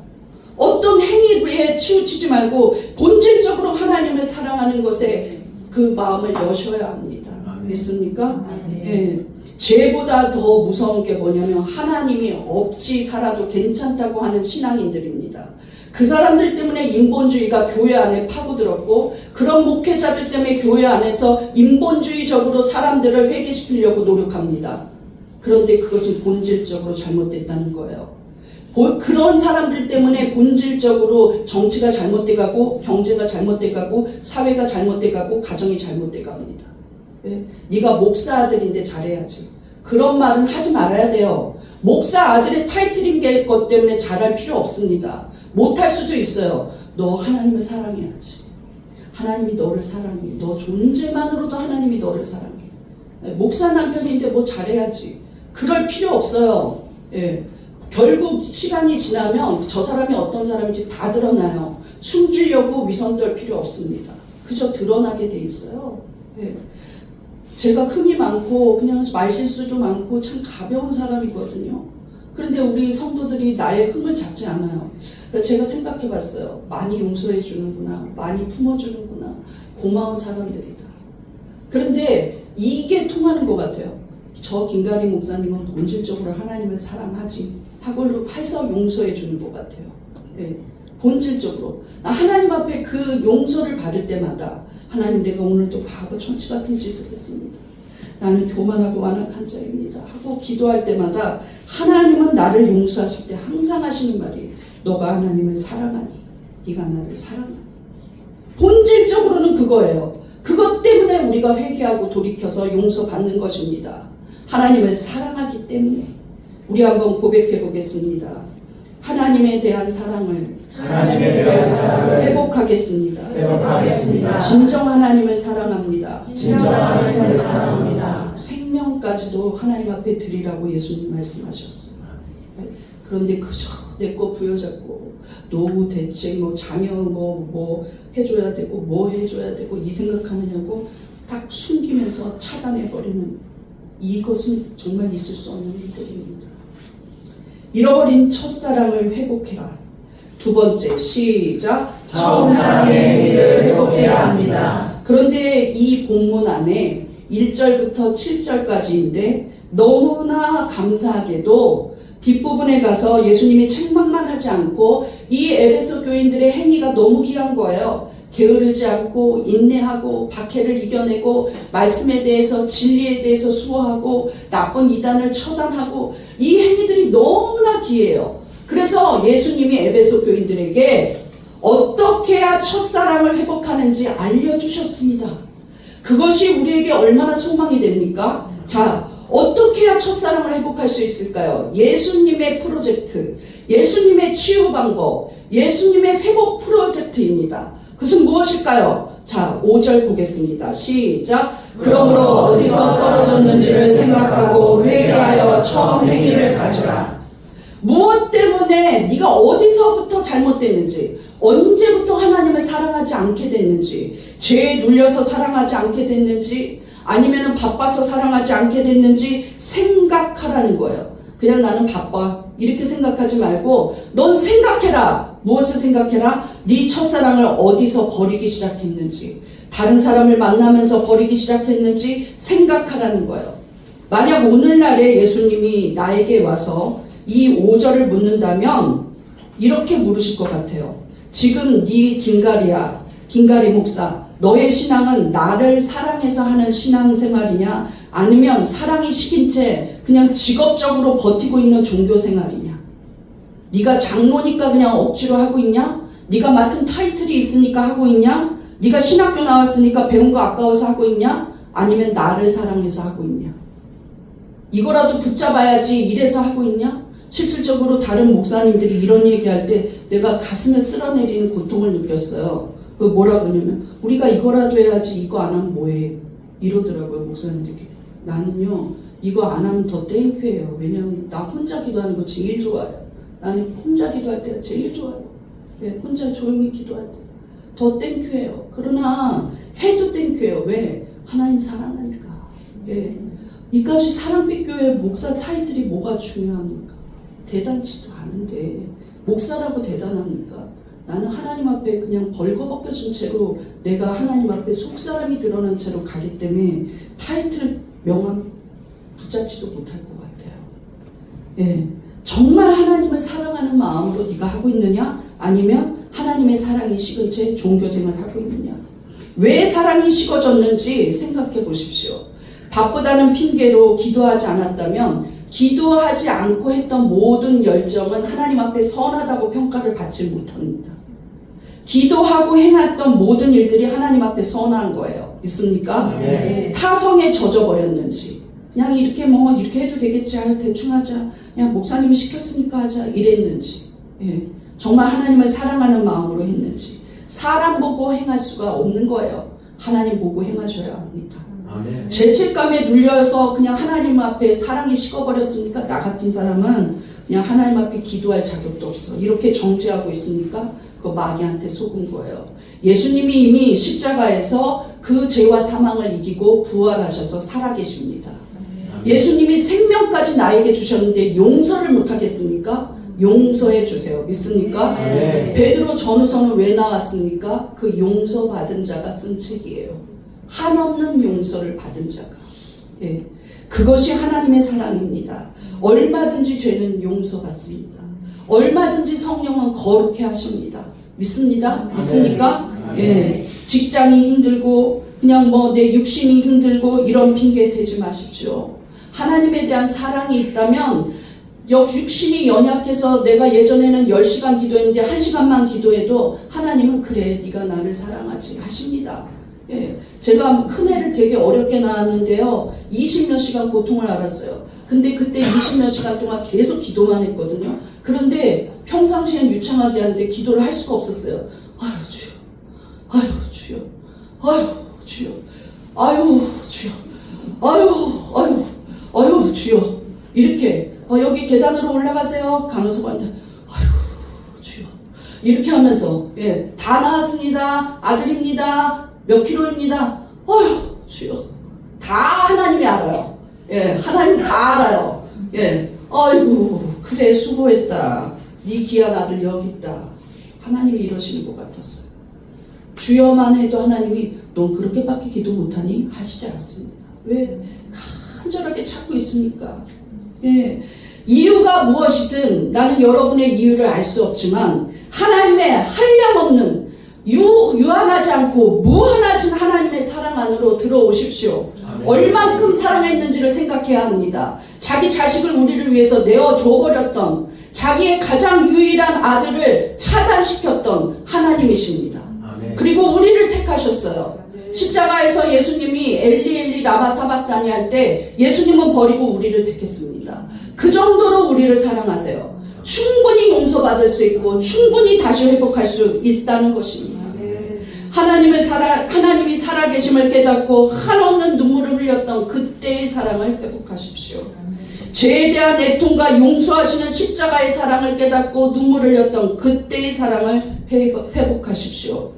어떤 행위에 치우치지 말고 본질적으로 하나님을 사랑하는 것에 그 마음을 여셔야 합니다. 믿습니까? 예. 죄보다 더 무서운 게 뭐냐면 하나님이 없이 살아도 괜찮다고 하는 신앙인들입니다. 그 사람들 때문에 인본주의가 교회 안에 파고들었고, 그런 목회자들 때문에 교회 안에서 인본주의적으로 사람들을 회개시키려고 노력합니다. 그런데 그것은 본질적으로 잘못됐다는 거예요. 그런 사람들 때문에 본질적으로 정치가 잘못돼가고, 경제가 잘못돼가고, 사회가 잘못돼가고, 가정이 잘못돼갑니다. 예? 네가 목사 아들인데 잘해야지. 그런 말은 하지 말아야 돼요. 목사 아들의 타이틀인 것 때문에 잘할 필요 없습니다. 못할 수도 있어요. 너 하나님을 사랑해야지. 하나님이 너를 사랑해. 너 존재만으로도 하나님이 너를 사랑해. 목사 남편인데 뭐 잘해야지. 그럴 필요 없어요. 예. 결국 시간이 지나면 저 사람이 어떤 사람인지 다 드러나요. 숨기려고 위선 떨 필요 없습니다. 그저 드러나게 돼 있어요. 예. 제가 흥이 많고 그냥 말실수도 많고 참 가벼운 사람이거든요. 그런데 우리 성도들이 나의 흥을 잡지 않아요. 그래서 제가 생각해 봤어요. 많이 용서해 주는구나, 많이 품어주는구나, 고마운 사람들이다. 그런데 이게 통하는 것 같아요. 저 김가리 목사님은 본질적으로 하나님을 사랑하지 하고 해서 용서해 주는 것 같아요. 예, 본질적으로 하나님 앞에 그 용서를 받을 때마다 하나님, 내가 오늘도 바보 천치 같은 짓을 했습니다. 나는 교만하고 완악한 자입니다 하고 기도할 때마다 하나님은 나를 용서하실 때 항상 하시는 말이, 너가 하나님을 사랑하니 네가 나를 사랑하니. 본질적으로는 그거예요. 그것 때문에 우리가 회개하고 돌이켜서 용서받는 것입니다. 하나님을 사랑하기 때문에. 우리 한번 고백해 보겠습니다. 하나님에 대한 사랑을 회복하겠습니다. 진정 하나님을 사랑합니다. 생명까지도 하나님 앞에 드리라고 예수님 말씀하셨어요. 그런데 그저 내 거 부여잡고 노후 대책, 자녀 뭐 해줘야 되고 뭐 해줘야 되고 이 생각하느냐고 딱 숨기면서 차단해버리는, 이것은 정말 있을 수 없는 일들입니다. 잃어버린 첫사랑을 회복해라. 두 번째, 시작. 처음 사랑의 의미를 회복해야 합니다. 그런데 이 본문 안에 1절부터 7절까지인데 너무나 감사하게도 뒷부분에 가서 예수님이 책망만 하지 않고 이 에베소 교인들의 행위가 너무 귀한 거예요. 게으르지 않고 인내하고 박해를 이겨내고 말씀에 대해서, 진리에 대해서 수호하고 나쁜 이단을 처단하고, 이 행위들이 너무나 귀해요. 그래서 예수님이 에베소 교인들에게 어떻게 해야 첫사랑을 회복하는지 알려주셨습니다. 그것이 우리에게 얼마나 소망이 됩니까? 자, 어떻게 해야 첫사랑을 회복할 수 있을까요? 예수님의 프로젝트, 예수님의 치유 방법, 예수님의 회복 프로젝트입니다. 그것은 무엇일까요? 자, 5절 보겠습니다. 시작. 그러므로 어디서 떨어졌는지를 생각하고 회개하여 처음 행위를 가져라. 무엇 때문에 네가 어디서부터 잘못됐는지, 언제부터 하나님을 사랑하지 않게 됐는지, 죄에 눌려서 사랑하지 않게 됐는지, 아니면 바빠서 사랑하지 않게 됐는지 생각하라는 거예요. 그냥 나는 바빠 이렇게 생각하지 말고 넌 생각해라. 무엇을 생각해라? 네 첫사랑을 어디서 버리기 시작했는지, 다른 사람을 만나면서 버리기 시작했는지 생각하라는 거예요. 만약 오늘날에 예수님이 나에게 와서 이 5절을 묻는다면 이렇게 물으실 것 같아요. 지금 네 김가리 목사, 너의 신앙은 나를 사랑해서 하는 신앙생활이냐, 아니면 사랑이 식인 채 그냥 직업적으로 버티고 있는 종교생활이냐? 네가 장로니까 그냥 억지로 하고 있냐? 네가 맡은 타이틀이 있으니까 하고 있냐? 네가 신학교 나왔으니까 배운 거 아까워서 하고 있냐? 아니면 나를 사랑해서 하고 있냐? 이거라도 붙잡아야지 이래서 하고 있냐? 실질적으로 다른 목사님들이 이런 얘기할 때 내가 가슴에 쓸어내리는 고통을 느꼈어요. 그 뭐라 그러냐면 우리가 이거라도 해야지 이거 안 하면 뭐해? 이러더라고요, 목사님들이. 나는요 이거 안 하면 더 땡큐예요. 왜냐면 나 혼자 기도하는 거 제일 좋아요. 나는 혼자 기도할 때가 제일 좋아요. 네, 혼자 조용히 기도할 때 더 땡큐예요. 그러나 해도 땡큐예요. 왜? 하나님 사랑하니까. 예. 이까지 사랑빛 교회 목사 타이틀이 뭐가 중요합니까? 대단치도 않은데 목사라고 대단합니까? 나는 하나님 앞에 그냥 벌거벗겨진 채로 내가 하나님 앞에 속사람이 드러난 채로 가기 때문에 타이틀 명함 붙잡지도 못할 것 같아요. 예, 정말 하나님을 사랑하는 마음으로 네가 하고 있느냐? 아니면 하나님의 사랑이 식은 채 종교생활을 하고 있느냐? 왜 사랑이 식어졌는지 생각해 보십시오. 바쁘다는 핑계로 기도하지 않았다면 기도하지 않고 했던 모든 열정은 하나님 앞에 선하다고 평가를 받지 못합니다. 기도하고 행했던 모든 일들이 하나님 앞에 선한 거예요. 있습니까? 네. 타성에 젖어버렸는지, 그냥 이렇게 이렇게 해도 되겠지, 대충 하자, 그냥 목사님이 시켰으니까 하자 이랬는지, 예. 정말 하나님을 사랑하는 마음으로 했는지. 사람 보고 행할 수가 없는 거예요. 하나님 보고 행하셔야 합니다. 아멘. 죄책감에 눌려서 그냥 하나님 앞에 사랑이 식어버렸습니까? 나 같은 사람은 그냥 하나님 앞에 기도할 자격도 없어. 이렇게 정죄하고 있으니까 그 마귀한테 속은 거예요. 예수님이 이미 십자가에서 그 죄와 사망을 이기고 부활하셔서 살아계십니다. 예수님이 생명까지 나에게 주셨는데 용서를 못하겠습니까? 용서해 주세요. 믿습니까? 베드로 전후서는 왜 나왔습니까? 그 용서받은 자가 쓴 책이에요. 한없는 용서를 받은 자가. 예. 그것이 하나님의 사랑입니다. 얼마든지 죄는 용서받습니다. 얼마든지 성령은 거룩해 하십니다. 믿습니다? 믿습니까? 예. 직장이 힘들고 그냥 내 육신이 힘들고 이런 핑계 대지 마십시오. 하나님에 대한 사랑이 있다면 육신이 연약해서 내가 예전에는 10시간 기도했는데 1시간만 기도해도 하나님은 그래 네가 나를 사랑하지 하십니다. 예, 제가 큰애를 되게 어렵게 낳았는데요 20몇 시간 고통을 알았어요. 근데 그때 20몇 시간 동안 계속 기도만 했거든요. 그런데 평상시엔 유창하게 하는데 기도를 할 수가 없었어요. 아유 주여, 아유 주여, 아유 주여, 아유 주여, 아유 주여, 이렇게 여기 계단으로 올라가세요. 간호사한테 아이고 주여 이렇게 하면서 예, 다 나왔습니다. 아들입니다. 몇 킬로입니다. 아유 주여, 다 하나님이 알아요. 예, 하나님 다 알아요. 예, 아이고 그래 수고했다. 네 귀한 아들 여기 있다. 하나님이 이러시는 것 같았어요. 주여만 해도 하나님이 넌 그렇게밖에 기도 못하니? 하시지 않습니다. 왜? 간절하게 찾고 있으니까. 예, 이유가 무엇이든 나는 여러분의 이유를 알 수 없지만 하나님의 한량없는 유한하지 않고 무한하신 하나님의 사랑 안으로 들어오십시오. 아멘. 얼만큼 사랑했는지를 생각해야 합니다. 자기 자식을 우리를 위해서 내어줘버렸던, 자기의 가장 유일한 아들을 차단시켰던 하나님이십니다. 아멘. 그리고 우리를 택하셨어요. 십자가에서 예수님이 엘리 엘리 라마 사박다니 할 때 예수님은 버리고 우리를 택했습니다. 그 정도로 우리를 사랑하세요. 충분히 용서받을 수 있고 충분히 다시 회복할 수 있다는 것입니다. 하나님이 살아계심을 깨닫고 한없는 눈물을 흘렸던 그때의 사랑을 회복하십시오. 죄에 대한 애통과 용서하시는 십자가의 사랑을 깨닫고 눈물을 흘렸던 그때의 사랑을 회복하십시오.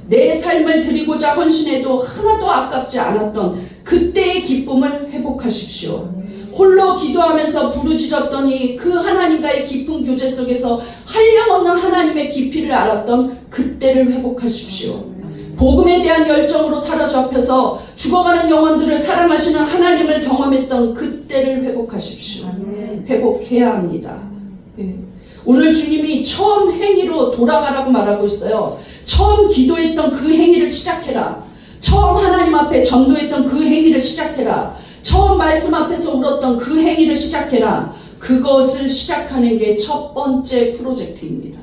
내 삶을 드리고자 헌신해도 하나도 아깝지 않았던 그때의 기쁨을 회복하십시오. 홀로 기도하면서 부르짖었더니 그 하나님과의 깊은 교제 속에서 한량없는 하나님의 깊이를 알았던 그때를 회복하십시오. 복음에 대한 열정으로 사로잡혀서 죽어가는 영혼들을 사랑하시는 하나님을 경험했던 그때를 회복하십시오. 회복해야 합니다. 오늘 주님이 처음 행위로 돌아가라고 말하고 있어요. 처음 기도했던 그 행위를 시작해라. 처음 하나님 앞에 전도했던 그 행위를 시작해라. 처음 말씀 앞에서 울었던 그 행위를 시작해라. 그것을 시작하는 게 첫 번째 프로젝트입니다.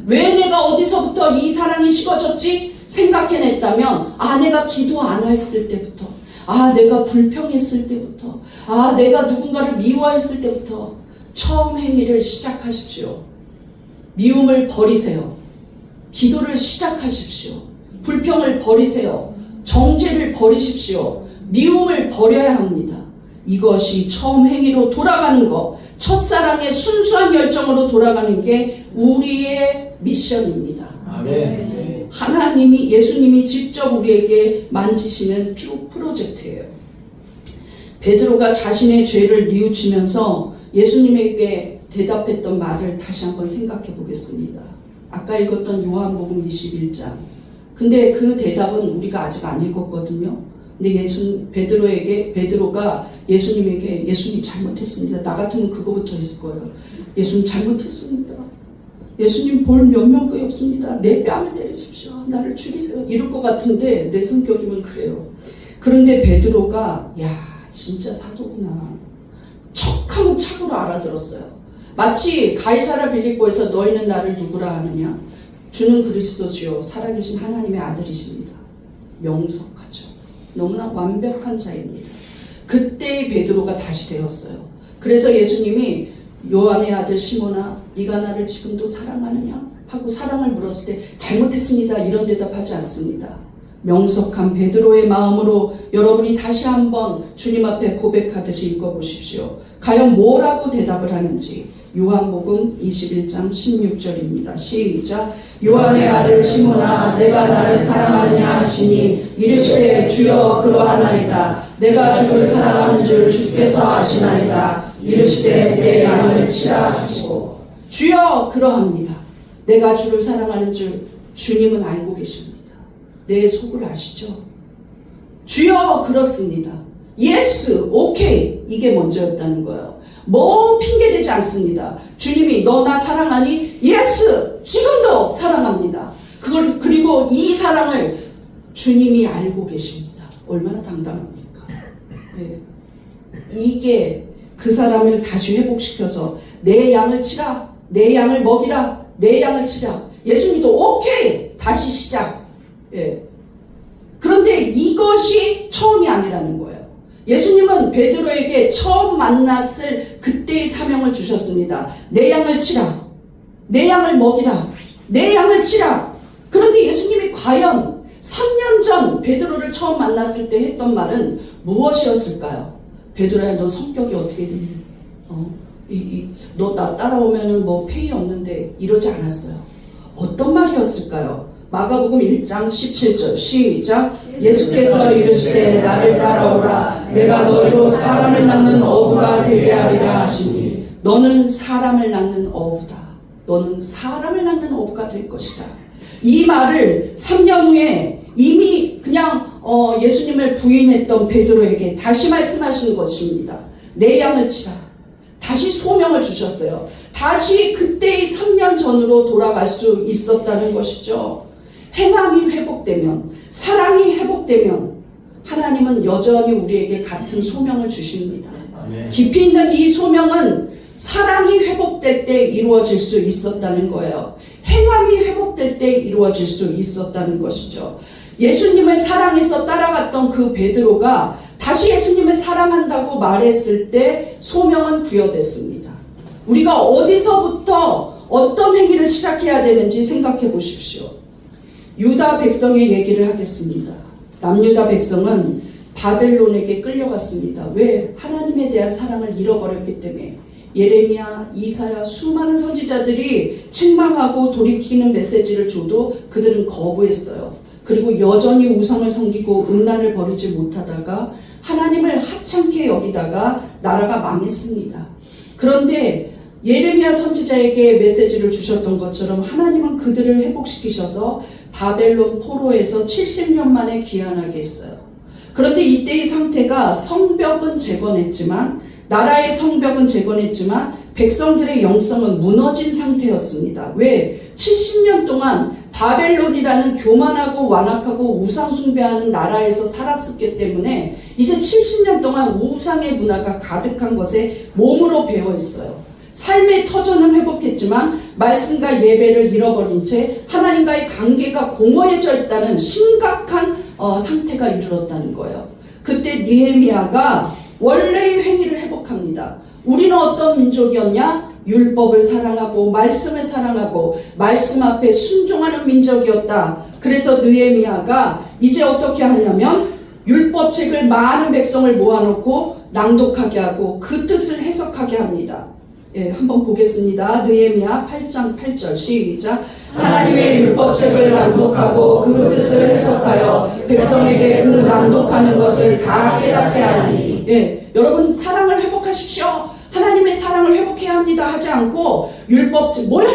왜 내가 어디서부터 이 사랑이 식어졌지? 생각해냈다면 내가 기도 안 했을 때부터, 내가 불평했을 때부터, 내가 누군가를 미워했을 때부터 처음 행위를 시작하십시오. 미움을 버리세요. 기도를 시작하십시오. 불평을 버리세요. 정죄를 버리십시오. 미움을 버려야 합니다. 이것이 처음 행위로 돌아가는 것, 첫사랑의 순수한 열정으로 돌아가는 게 우리의 미션입니다. 아멘. 예수님이 직접 우리에게 만지시는 프로젝트예요. 베드로가 자신의 죄를 뉘우치면서 예수님에게 대답했던 말을 다시 한번 생각해 보겠습니다. 아까 읽었던 요한복음 21장. 근데 그 대답은 우리가 아직 안 읽었거든요. 근데 베드로가 예수님에게 예수님 잘못했습니다. 나 같으면 그거부터 했을 거예요. 예수님 잘못했습니다. 예수님 볼 명령거리 없습니다. 내 뺨을 때리십시오. 나를 죽이세요. 이럴 것 같은데 내 성격이면 그래요. 그런데 베드로가 진짜 사도구나. 척하면 착으로 알아들었어요. 마치 가이사랴 빌립보에서 너희는 나를 누구라 하느냐? 주는 그리스도시요 살아계신 하나님의 아들이십니다. 명석하죠. 너무나 완벽한 자입니다. 그때의 베드로가 다시 되었어요. 그래서 예수님이 요한의 아들 시몬아 네가 나를 지금도 사랑하느냐? 하고 사랑을 물었을 때 잘못했습니다. 이런 대답하지 않습니다. 명석한 베드로의 마음으로 여러분이 다시 한번 주님 앞에 고백하듯이 읽어보십시오. 과연 뭐라고 대답을 하는지. 요한복음 21장 16절입니다. 시작. 요한의 아들 시몬아 내가 나를 사랑하느냐 하시니 이르시되 주여 그러하나이다. 내가 주를 사랑하는 줄 주께서 아시나이다. 이르시되 내 양을 치라 하시고. 주여 그러합니다. 내가 주를 사랑하는 줄 주님은 알고 계십니다. 내 속을 아시죠? 주여 그렇습니다. 예스 오케이 이게 먼저였다는 거예요. 뭐 핑계대지 않습니다. 주님이 너 나 사랑하니? 예스 지금도 사랑합니다. 그리고 이 사랑을 주님이 알고 계십니다. 얼마나 당당합니까? 이게 그 사람을 다시 회복시켜서 내 양을 치라, 내 양을 먹이라, 내 양을 치라. 예수님도 오케이 다시 시작. 그런데 이것이 처음이 아니라는 거예요. 예수님은 베드로에게 처음 만났을 그때의 사명을 주셨습니다. 내 양을 치라, 내 양을 먹이라, 내 양을 치라. 그런데 예수님이 과연 3년 전 베드로를 처음 만났을 때 했던 말은 무엇이었을까요? 베드로야 너 성격이 어떻게 되니? 너 나 따라오면은 뭐 페이 없는데 이러지 않았어요. 어떤 말이었을까요? 마가복음 1장 17절 시작. 예수께서 이르시되 나를 따라오라. 내가 너희로 사람을 낳는 어부가 되게 하리라 하시니. 너는 사람을 낳는 어부다. 너는 사람을 낳는 어부가 될 것이다. 이 말을 3년 후에 이미 그냥 예수님을 부인했던 베드로에게 다시 말씀하시는 것입니다. 내 양을 치라. 다시 소명을 주셨어요. 다시 그때의 3년 전으로 돌아갈 수 있었다는 것이죠. 행함이 회복되면, 사랑이 회복되면 하나님은 여전히 우리에게 같은 소명을 주십니다. 아멘. 깊이 있는 이 소명은 사랑이 회복될 때 이루어질 수 있었다는 거예요. 행함이 회복될 때 이루어질 수 있었다는 것이죠. 예수님을 사랑해서 따라갔던 그 베드로가 다시 예수님을 사랑한다고 말했을 때 소명은 부여됐습니다. 우리가 어디서부터 어떤 행위를 시작해야 되는지 생각해 보십시오. 유다 백성의 얘기를 하겠습니다. 남유다 백성은 바벨론에게 끌려갔습니다. 왜? 하나님에 대한 사랑을 잃어버렸기 때문에. 예레미야, 이사야, 수많은 선지자들이 책망하고 돌이키는 메시지를 줘도 그들은 거부했어요. 그리고 여전히 우상을 섬기고 음란을 버리지 못하다가 하나님을 하찮게 여기다가 나라가 망했습니다. 그런데 예레미야 선지자에게 메시지를 주셨던 것처럼 하나님은 그들을 회복시키셔서 바벨론 포로에서 70년 만에 귀환하게 했어요. 그런데 이때의 상태가 성벽은 재건했지만, 나라의 성벽은 재건했지만 백성들의 영성은 무너진 상태였습니다. 왜? 70년 동안 바벨론이라는 교만하고 완악하고 우상 숭배하는 나라에서 살았었기 때문에 이제 70년 동안 우상의 문화가 가득한 것에 몸으로 배어 있어요. 삶의 터전은 회복했지만 말씀과 예배를 잃어버린 채 하나님과의 관계가 공허해져 있다는 심각한 상태가 이르렀다는 거예요. 그때 느헤미야가 원래의 행위를 회복합니다. 우리는 어떤 민족이었냐? 율법을 사랑하고 말씀을 사랑하고 말씀 앞에 순종하는 민족이었다. 그래서 느헤미야가 이제 어떻게 하냐면 율법책을 많은 백성을 모아놓고 낭독하게 하고 그 뜻을 해석하게 합니다. 예, 한번 보겠습니다. 느헤미야 8장 8절 시작. 하나님의 율법책을 낭독하고 그 뜻을 해석하여 백성에게 그 낭독하는 것을 다 깨닫게 하니. 예, 여러분 사랑을 회복하십시오. 하나님의 사랑을 회복해야 합니다 하지 않고 율법책 모여라,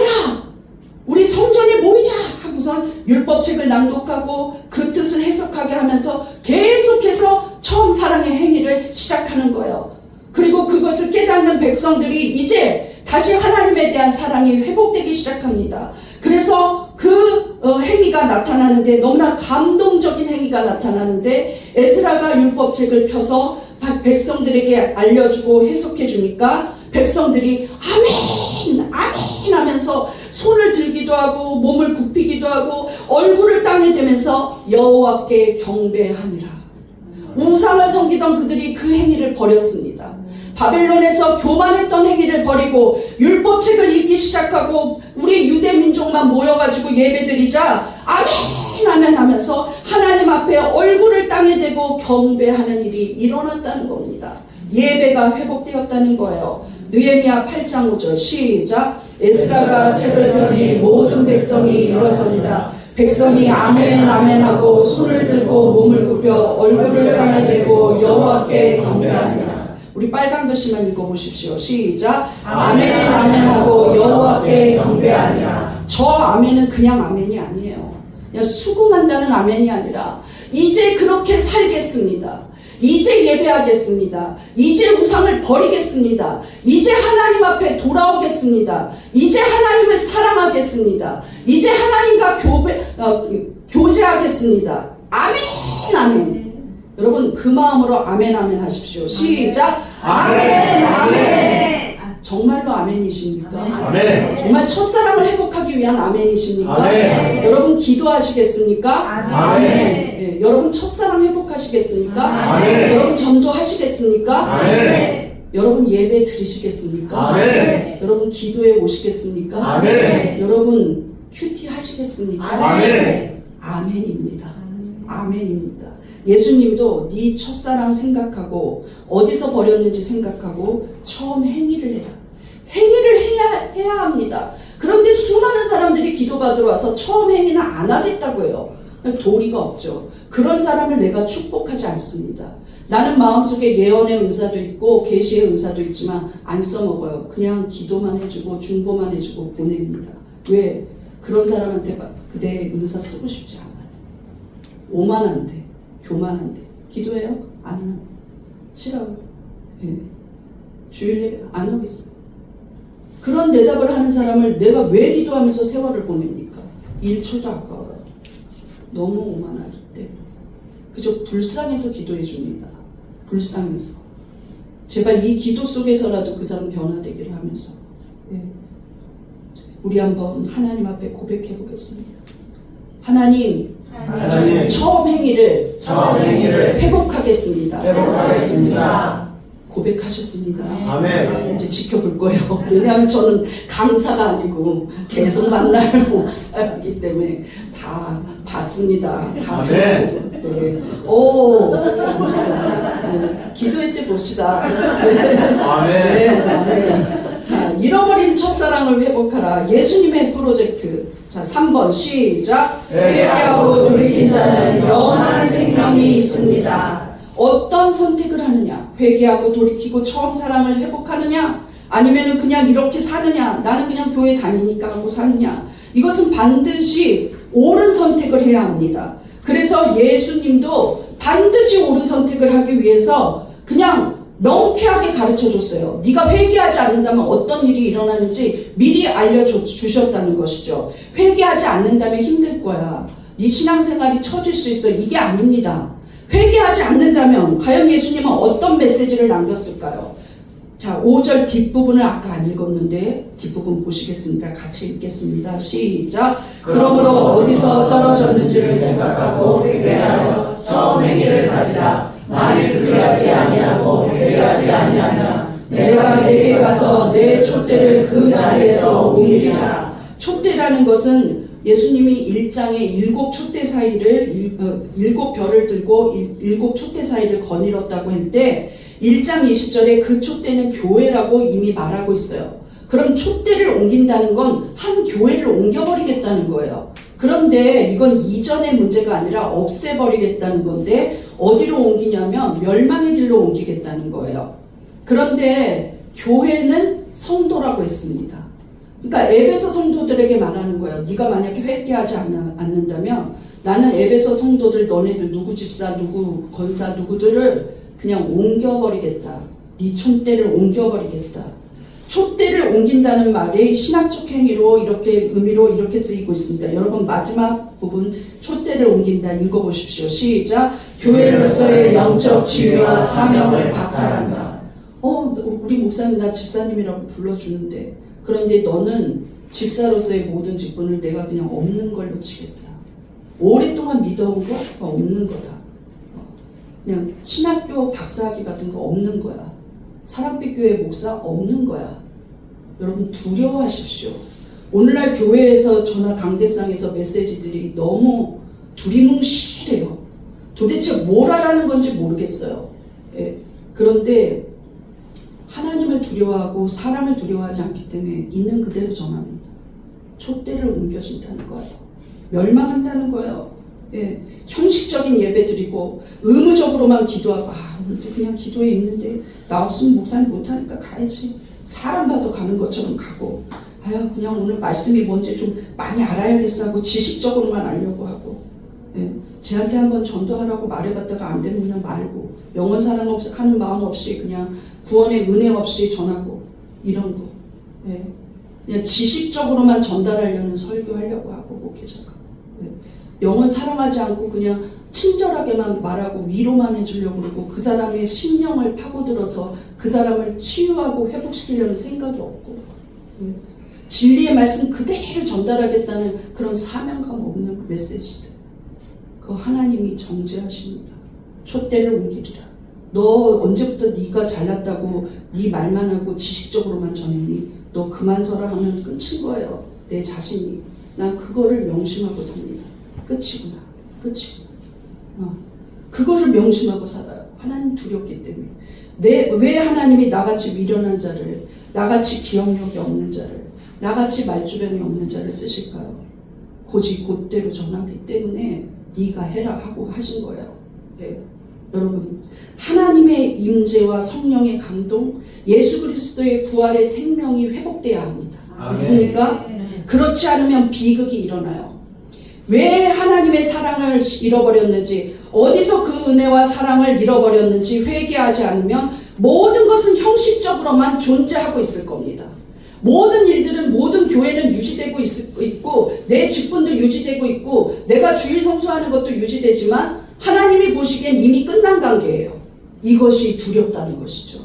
우리 성전에 모이자 하고선 율법책을 낭독하고 그 뜻을 해석하게 하면서 계속해서 처음 사랑의 행위를 시작하는 거예요. 그리고 그것을 깨닫는 백성들이 이제 다시 하나님에 대한 사랑이 회복되기 시작합니다. 그래서 그 행위가 나타나는데, 너무나 감동적인 행위가 나타나는데, 에스라가 율법책을 펴서 백성들에게 알려주고 해석해 주니까 백성들이 아멘 아멘 하면서 손을 들기도 하고 몸을 굽히기도 하고 얼굴을 땅에 대면서 여호와께 경배하니라. 우상을 섬기던 그들이 그 행위를 버렸습니다. 바벨론에서 교만했던 행위를 버리고 율법책을 읽기 시작하고 우리 유대 민족만 모여가지고 예배드리자 아멘 아멘 하면서 하나님 앞에 얼굴을 땅에 대고 경배하는 일이 일어났다는 겁니다. 예배가 회복되었다는 거예요. 느헤미야 8장 5절 시작. 에스라가 책을 펴니 모든 백성이 일어서니라. 백성이 아멘 아멘 하고 손을 들고 몸을 굽혀 얼굴을 땅에 대고 여호와께 경배하니라. 우리 빨간 글씨만 읽어보십시오. 시작. 아멘 아멘 하고 여호와께 경배하니라. 저 아멘은 그냥 아멘이 아니에요. 그냥 수긍한다는 아멘이 아니라 이제 그렇게 살겠습니다. 이제 예배하겠습니다. 이제 우상을 버리겠습니다. 이제 하나님 앞에 돌아오겠습니다. 이제 하나님을 사랑하겠습니다. 이제 하나님과 교제하겠습니다. 아멘 아멘. 여러분 그 마음으로 아멘 아멘 하십시오. 시작. 아멘 아멘. 정말로 아멘이십니까? 아멘. 정말 첫사랑을 회복하기 위한 아멘이십니까? 아멘. 여러분 기도하시겠습니까? 아멘. 예, 여러분 첫사랑 회복하시겠습니까? 아멘. 여러분 전도하시겠습니까? 아멘. 여러분 예배 드리시겠습니까? 아멘. 여러분 기도에 오시겠습니까? 아멘. 여러분 큐티 하시겠습니까? 아멘. 아멘입니다. 아멘입니다. 예수님도 네 첫사랑 생각하고 어디서 버렸는지 생각하고 처음 행위를 해라. 행위를 해야 합니다. 그런데 수많은 사람들이 기도받으러 와서 처음 행위는 안 하겠다고 해요. 도리가 없죠. 그런 사람을 내가 축복하지 않습니다. 나는 마음속에 예언의 은사도 있고 계시의 은사도 있지만 안 써먹어요. 그냥 기도만 해주고 중보만 해주고 보냅니다. 왜? 그런 사람한테 그대의 은사 쓰고 싶지 않아요. 오만한데 교만한데 기도해요? 안 해요. 싫어요. 예. 주일에 안 오겠어. 그런 대답을 하는 사람을 내가 왜 기도하면서 세월을 보냅니까? 1초도 아까워요. 너무 오만하기 때문에. 그저 불쌍해서 기도해 줍니다. 불쌍해서. 제발 이 기도 속에서라도 그 사람 변화되기를 하면서 우리 한번 하나님 앞에 고백해 보겠습니다. 하나님, 처음 행위를 회복하겠습니다. 고백하셨습니다. 아멘. 이제 지켜볼 거예요. 왜냐하면 저는 강사가 아니고 계속 만날 목사이기 때문에 다 봤습니다. 다 아멘. 듣고. 네. 오, 감사합니다. 네. 기도회 때 봅시다. 아멘. 네, 아멘. 자, 잃어버린 첫사랑을 회복하라. 예수님의 프로젝트. 자, 3번 시작. 회개하고 돌이킨 자는 영원한 생명이 있습니다. 어떤 선택을 하느냐? 회개하고 돌이키고 처음 사랑을 회복하느냐? 아니면은 그냥 이렇게 사느냐? 나는 그냥 교회 다니니까 하고 사느냐? 이것은 반드시 옳은 선택을 해야 합니다. 그래서 예수님도 반드시 옳은 선택을 하기 위해서 그냥 명쾌하게 가르쳐 줬어요. 네가 회개하지 않는다면 어떤 일이 일어나는지 미리 알려주셨다는 것이죠. 회개하지 않는다면 힘들 거야. 네 신앙생활이 처질 수 있어. 이게 아닙니다. 회개하지 않는다면 과연 예수님은 어떤 메시지를 남겼을까요? 자, 5절 뒷부분을 아까 안 읽었는데 뒷부분 보시겠습니다. 같이 읽겠습니다. 시작. 그러므로 어디서 떨어졌는지를 생각하고 회개하여 처음 행위를 가지라. 만일 그리하지 아니하고 회개하지 아니하면 내가 내게 가서 내 촛대를 그 자리에서 옮기리라. 촛대라는 것은 예수님이 1장에 7촛대 사이를 7별을 들고 7촛대 사이를 거닐었다고 할 때 1장 20절에 그 촛대는 교회라고 이미 말하고 있어요. 그럼 촛대를 옮긴다는 건 한 교회를 옮겨버리겠다는 거예요. 그런데 이건 이전의 문제가 아니라 없애버리겠다는 건데 어디로 옮기냐면 멸망의 길로 옮기겠다는 거예요. 그런데 교회는 성도라고 했습니다. 그러니까 에베소 성도들에게 말하는 거예요. 네가 만약에 회개하지 않는다면 나는 에베소 성도들 너네들 누구 집사 누구 권사 누구들을 그냥 옮겨버리겠다. 네 촛대를 옮겨버리겠다. 촛대를 옮긴다는 말이 신학적 행위로 이렇게 의미로 이렇게 쓰이고 있습니다. 여러분 마지막 부분 촛대를 옮긴다 읽어보십시오. 시작. 교회로서의 영적 지위와 사명을 박탈한다. 우리 목사님 나 집사님이라고 불러주는데 그런데 너는 집사로서의 모든 직분을 내가 그냥 없는 걸로 치겠다. 오랫동안 믿어온 거 없는 거다. 그냥 신학교 박사학위 같은 거 없는 거야. 사랑빛교회 목사 없는 거야. 여러분 두려워하십시오. 오늘날 교회에서 저나 강대상에서 메시지들이 너무 두리뭉실해요. 도대체 뭘 하라는 건지 모르겠어요. 예. 그런데 하나님을 두려워하고 사람을 두려워하지 않기 때문에 있는 그대로 전합니다. 촛대를 옮겨진다는 거예요. 멸망한다는 거예요. 예, 형식적인 예배 드리고 의무적으로만 기도하고 오늘도 그냥 기도에 있는데 나 없으면 목사님 못하니까 가야지. 사람 봐서 가는 것처럼 가고 그냥 오늘 말씀이 뭔지 좀 많이 알아야겠어 하고 지식적으로만 알려고 하고 쟤한테 한번 전도하라고 말해봤다가 안 되면 그냥 말고 영원 사랑하는 마음 없이 그냥 구원의 은혜 없이 전하고 이런 거 그냥 지식적으로만 전달하려는 설교하려고 하고 목회자가 영원 사랑하지 않고 그냥 친절하게만 말하고 위로만 해주려고 그러고 그 사람의 심령을 파고들어서 그 사람을 치유하고 회복시키려는 생각이 없고 진리의 말씀 그대로 전달하겠다는 그런 사명감 없는 메시지들 그거 하나님이 정죄하십니다. 촛대를 옮기리라. 너 언제부터 네가 잘났다고 네 말만 하고 지식적으로만 전했니? 너 그만 서라 하면 끝인 거예요. 내 자신이. 난 그거를 명심하고 삽니다. 끝이구나. 끝이구나. 그거를 명심하고 살아요. 하나님 두렵기 때문에. 왜 하나님이 나같이 미련한 자를, 나같이 기억력이 없는 자를, 나같이 말주변이 없는 자를 쓰실까요? 고집 곧대로 전하기 때문에 네가 해라 하고 하신 거예요. 네. 여러분 하나님의 임재와 성령의 감동, 예수 그리스도의 부활의 생명이 회복돼야 합니다. 있습니까? 그렇지 않으면 비극이 일어나요. 왜 하나님의 사랑을 잃어버렸는지, 어디서 그 은혜와 사랑을 잃어버렸는지 회개하지 않으면 모든 것은 형식적으로만 존재하고 있을 겁니다. 모든 일들은, 모든 교회는 유지되고 있고 내 직분도 유지되고 있고 내가 주일 성수하는 것도 유지되지만 하나님이 보시기엔 이미 끝난 관계예요. 이것이 두렵다는 것이죠.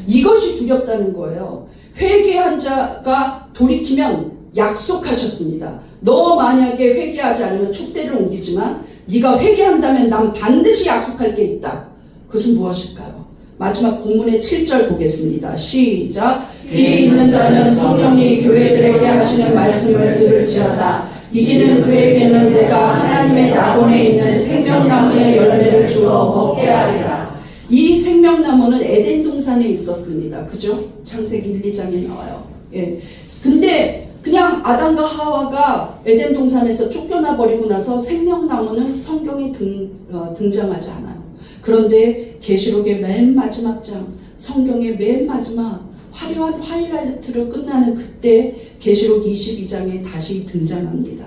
이것이 두렵다는 거예요. 회개한 자가 돌이키면 약속하셨습니다. 너 만약에 회개하지 않으면 촛대를 옮기지만 네가 회개한다면 난 반드시 약속할 게 있다. 그것은 무엇일까요? 마지막 본문의 7절 보겠습니다. 시작. 귀 있는 자는 성령이 교회들에게 하시는 말씀을 들을지어다. 이기는 그에게는 내가 하나님의 낙원에 있는 생명나무의 열매를 주어 먹게 하리라. 이 생명나무는 에덴 동산에 있었습니다. 그죠? 창세기 1, 2장에 나와요. 예. 근데 그냥 아담과 하와가 에덴 동산에서 쫓겨나 버리고 나서 생명나무는 성경에 등장하지 않아요. 그런데 계시록의 맨 마지막 장, 성경의 맨 마지막 화려한 하이라이트로 끝나는 그때 계시록 22장에 다시 등장합니다.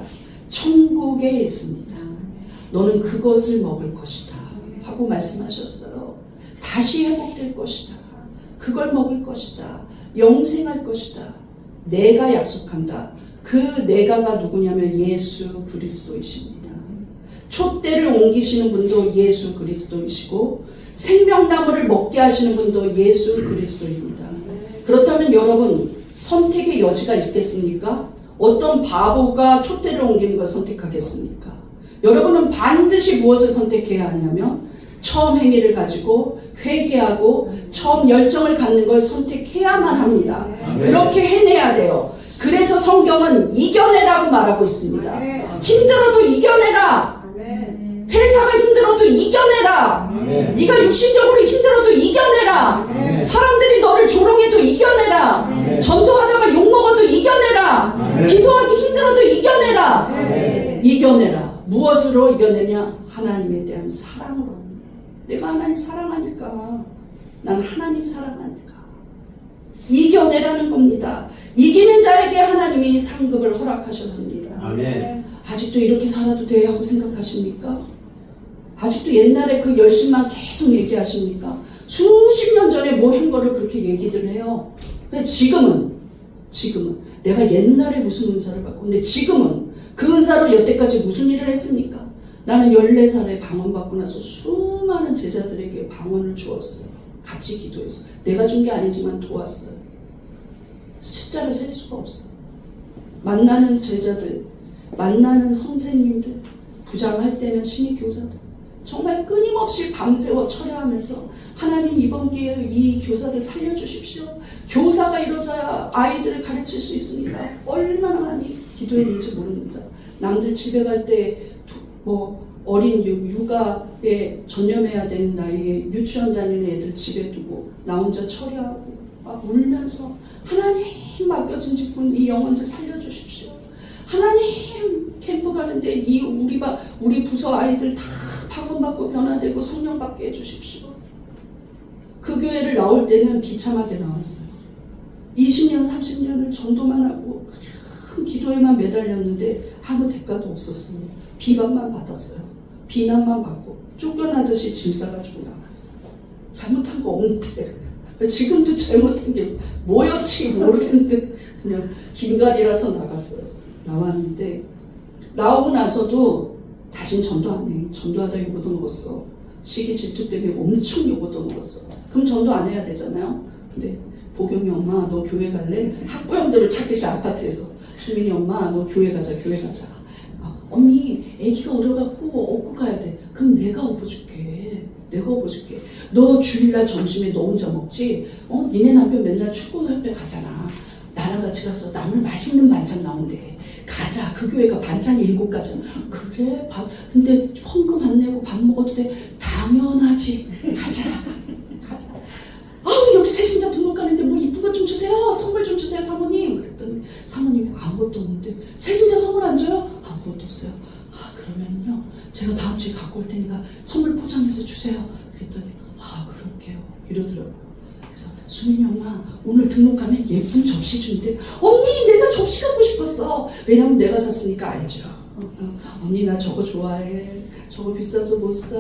천국에 있습니다. 너는 그것을 먹을 것이다 하고 말씀하셨어요. 다시 회복될 것이다. 그걸 먹을 것이다. 영생할 것이다. 내가 약속한다. 그 내가가 누구냐면 예수 그리스도이십니다. 촛대를 옮기시는 분도 예수 그리스도이시고 생명나무를 먹게 하시는 분도 예수 그리스도입니다. 그렇다면 여러분 선택의 여지가 있겠습니까? 어떤 바보가 촛대를 옮기는 걸 선택하겠습니까? 여러분은 반드시 무엇을 선택해야 하냐면 처음 행위를 가지고 회개하고 처음 열정을 갖는 걸 선택해야만 합니다. 그렇게 해내야 돼요. 그래서 성경은 이겨내라고 말하고 있습니다. 힘들어도 이겨내라. 회사가 힘들어도 이겨내라. 네가 육신적으로 힘들어도 이겨내라. 사람들이 너를 조롱해도 이겨내라. 전도하다가 욕먹어도 이겨내라. 기도하기 힘들어도 이겨내라. 이겨내라. 무엇으로 이겨내냐? 하나님에 대한 사랑으로. 내가 하나님 사랑하니까. 난 하나님 사랑하니까. 이겨내라는 겁니다. 이기는 자에게 하나님이 상급을 허락하셨습니다. 아멘. 아직도 이렇게 살아도 돼 하고 생각하십니까? 아직도 옛날에 그 열심만 계속 얘기하십니까? 수십 년 전에 뭐 한 거를 그렇게 얘기들 해요. 근데 지금은 내가 옛날에 무슨 은사를 받고 근데 지금은 그 은사로 여태까지 무슨 일을 했습니까? 나는 14살에 방언받고 나서 수많은 제자들에게 방언을 주었어요. 같이 기도해서. 내가 준 게 아니지만 도왔어요. 숫자를 셀 수가 없어요. 만나는 제자들, 만나는 선생님들, 부장할 때는 신입 교사들 정말 끊임없이 밤새워 철야하면서 하나님 이번 기회에 이 교사들 살려주십시오. 교사가 일어서야 아이들을 가르칠 수 있습니다. 얼마나 많이 기도했는지 모릅니다. 남들 집에 갈 때 뭐 어린 육아에 전념해야 되는 나이에 유치원 다니는 애들 집에 두고 나 혼자 처리하고 막 울면서 하나님 맡겨진 직분 이 영혼들 살려주십시오. 하나님 캠프 가는데 우리 부서 아이들 다 방언받고 변화되고 성령 받게 해주십시오. 그 교회를 나올 때는 비참하게 나왔어요. 20년 30년을 전도만 하고 그냥 기도에만 매달렸는데 아무 대가도 없었어요. 비방만 받았어요. 비난만 받고 쫓겨나듯이 짐 싸가지고 나갔어요. 잘못한 거 없는데 지금도 잘못한 게 뭐였지 모르겠는데 그냥 긴갈이라서 나갔어요. 나왔는데 나오고 나서도 다신 전도 안 해. 전도하다 욕도 먹었어. 시기 질투 때문에 엄청 욕도 먹었어. 그럼 전도 안 해야 되잖아요. 근데 보경이 엄마 너 교회 갈래? 학부형들을 찾듯이 아파트에서 수민이 엄마 너 교회 가자. 언니 애기가 어려갖고 업고 가야 돼. 그럼 내가 업어줄게. 너 주일날 점심에 너 혼자 먹지? 니네 남편 맨날 축구협회 가잖아. 나랑 같이 가서 나물 맛있는 반찬 나온대. 가자. 그 교회가 반찬이 7가지잖아. 그래? 근데 헌금 안 내고 밥 먹어도 돼? 당연하지. 가자. 여기 새신자 등록하는데 뭐 이쁜 것 좀 주세요. 선물 좀 주세요 사모님. 그랬더니 사모님이 아무것도 없는데 새신자 선물 안 줘요? 아무것도 없어요. 그러면요 제가 다음 주에 갖고 올 테니까 선물 포장해서 주세요. 그랬더니 그럴게요 이러더라고요. 그래서 수민이 엄마 오늘 등록하면 예쁜 접시 준대. 언니 내가 접시 갖고 싶었어. 왜냐면 내가 샀으니까 알죠. 언니 나 저거 좋아해. 저거 비싸서 못 사.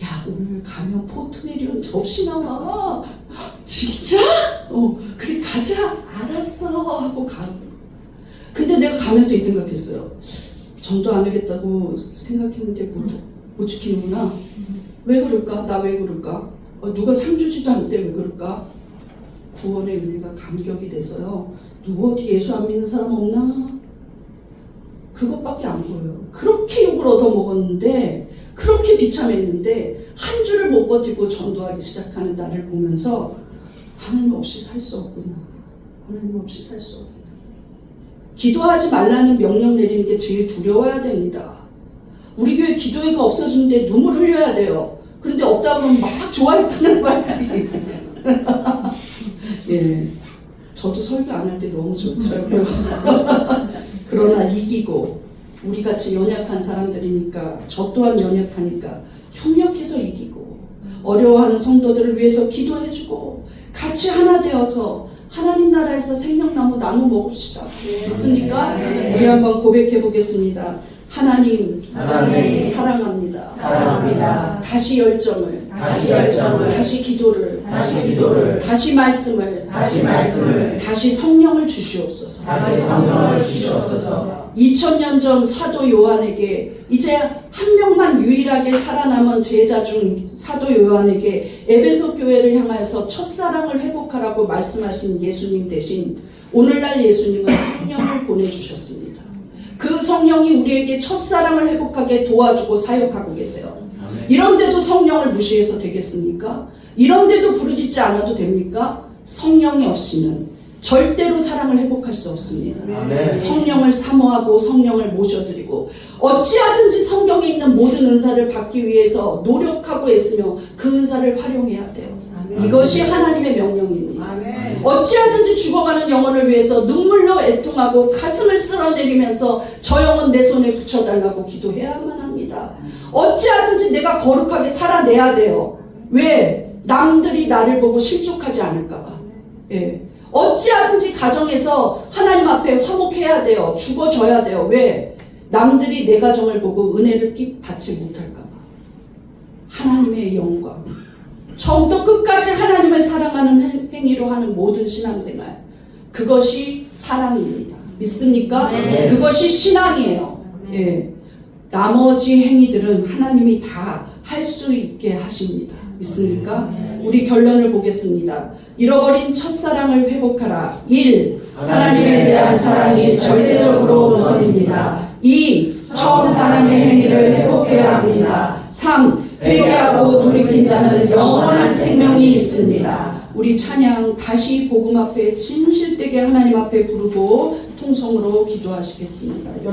야 오늘 가면 포트메리온 접시 나와. 진짜? 그래 가자. 알았어 하고 가고. 근데 내가 가면서 이 생각했어요. 전도 안 하겠다고 생각했는데 못 지키는구나. 왜 그럴까? 나 왜 그럴까? 누가 상 주지도 않대 왜 그럴까? 구원의 은혜가 감격이 돼서요. 누구 어디 예수 안 믿는 사람 없나? 그것밖에 안 보여요. 그렇게 욕을 얻어먹었는데, 그렇게 비참했는데 한 주를 못 버티고 전도하기 시작하는 나를 보면서 하나님 없이 살 수 없구나. 하나님 없이 살 수 없구나. 기도하지 말라는 명령 내리는 게 제일 두려워야 됩니다. 우리 교회 기도회가 없어지는데 눈물 흘려야 돼요. 그런데 없다 그러면 막 좋아했다는 말들이. 예, 저도 설교 안 할 때 너무 좋더라고요. 그러나 이기고, 우리 같이 연약한 사람들이니까, 저 또한 연약하니까 협력해서 이기고, 어려워하는 성도들을 위해서 기도해주고, 같이 하나 되어서 하나님 나라에서 생명나무 나눠 먹읍시다. 있습니까? 우리 한번 고백해 보겠습니다. 하나님 사랑합니다. 다시 열정을, 다시 기도를, 다시 말씀을, 다시 성령을 주시옵소서. 2000년 전 사도 요한에게, 이제 한 명만 유일하게 살아남은 제자 중 사도 요한에게 에베소 교회를 향하여서 첫사랑을 회복하라고 말씀하신 예수님 대신 오늘날 예수님은 성령을 보내주셨습니다. 그 성령이 우리에게 첫사랑을 회복하게 도와주고 사역하고 계세요. 이런데도 성령을 무시해서 되겠습니까? 이런데도 부르짖지 않아도 됩니까? 성령이 없이는 절대로 사랑을 회복할 수 없습니다. 성령을 사모하고 성령을 모셔드리고, 어찌하든지 성경에 있는 모든 은사를 받기 위해서 노력하고 애쓰며 그 은사를 활용해야 돼요. 이것이 하나님의 명령입니다. 어찌하든지 죽어가는 영혼을 위해서 눈물로 애통하고 가슴을 쓸어내리면서 저 영혼 내 손에 붙여달라고 기도해야만 합니다. 어찌하든지 내가 거룩하게 살아내야 돼요. 왜? 남들이 나를 보고 실족하지 않을까봐. 예. 어찌하든지 가정에서 하나님 앞에 화목해야 돼요. 죽어져야 돼요. 왜? 남들이 내 가정을 보고 은혜를 받지 못할까봐. 하나님의 영광. 처음부터 끝까지 하나님을 사랑하는 행위로 하는 모든 신앙생활, 그것이 사랑입니다. 믿습니까? 네. 그것이 신앙이에요. 예. 나머지 행위들은 하나님이 다 할 수 있게 하십니다. 믿습니까? 우리 결론을 보겠습니다. 잃어버린 첫사랑을 회복하라. 1. 하나님에 대한 사랑이 절대적으로 우선입니다. 2. 처음 사랑의 행위를 회복해야 합니다. 3. 회개하고 돌이킨 자는 영원한 생명이 있습니다. 우리 찬양 다시 복음 앞에 진실되게 하나님 앞에 부르고 통성으로 기도하시겠습니다.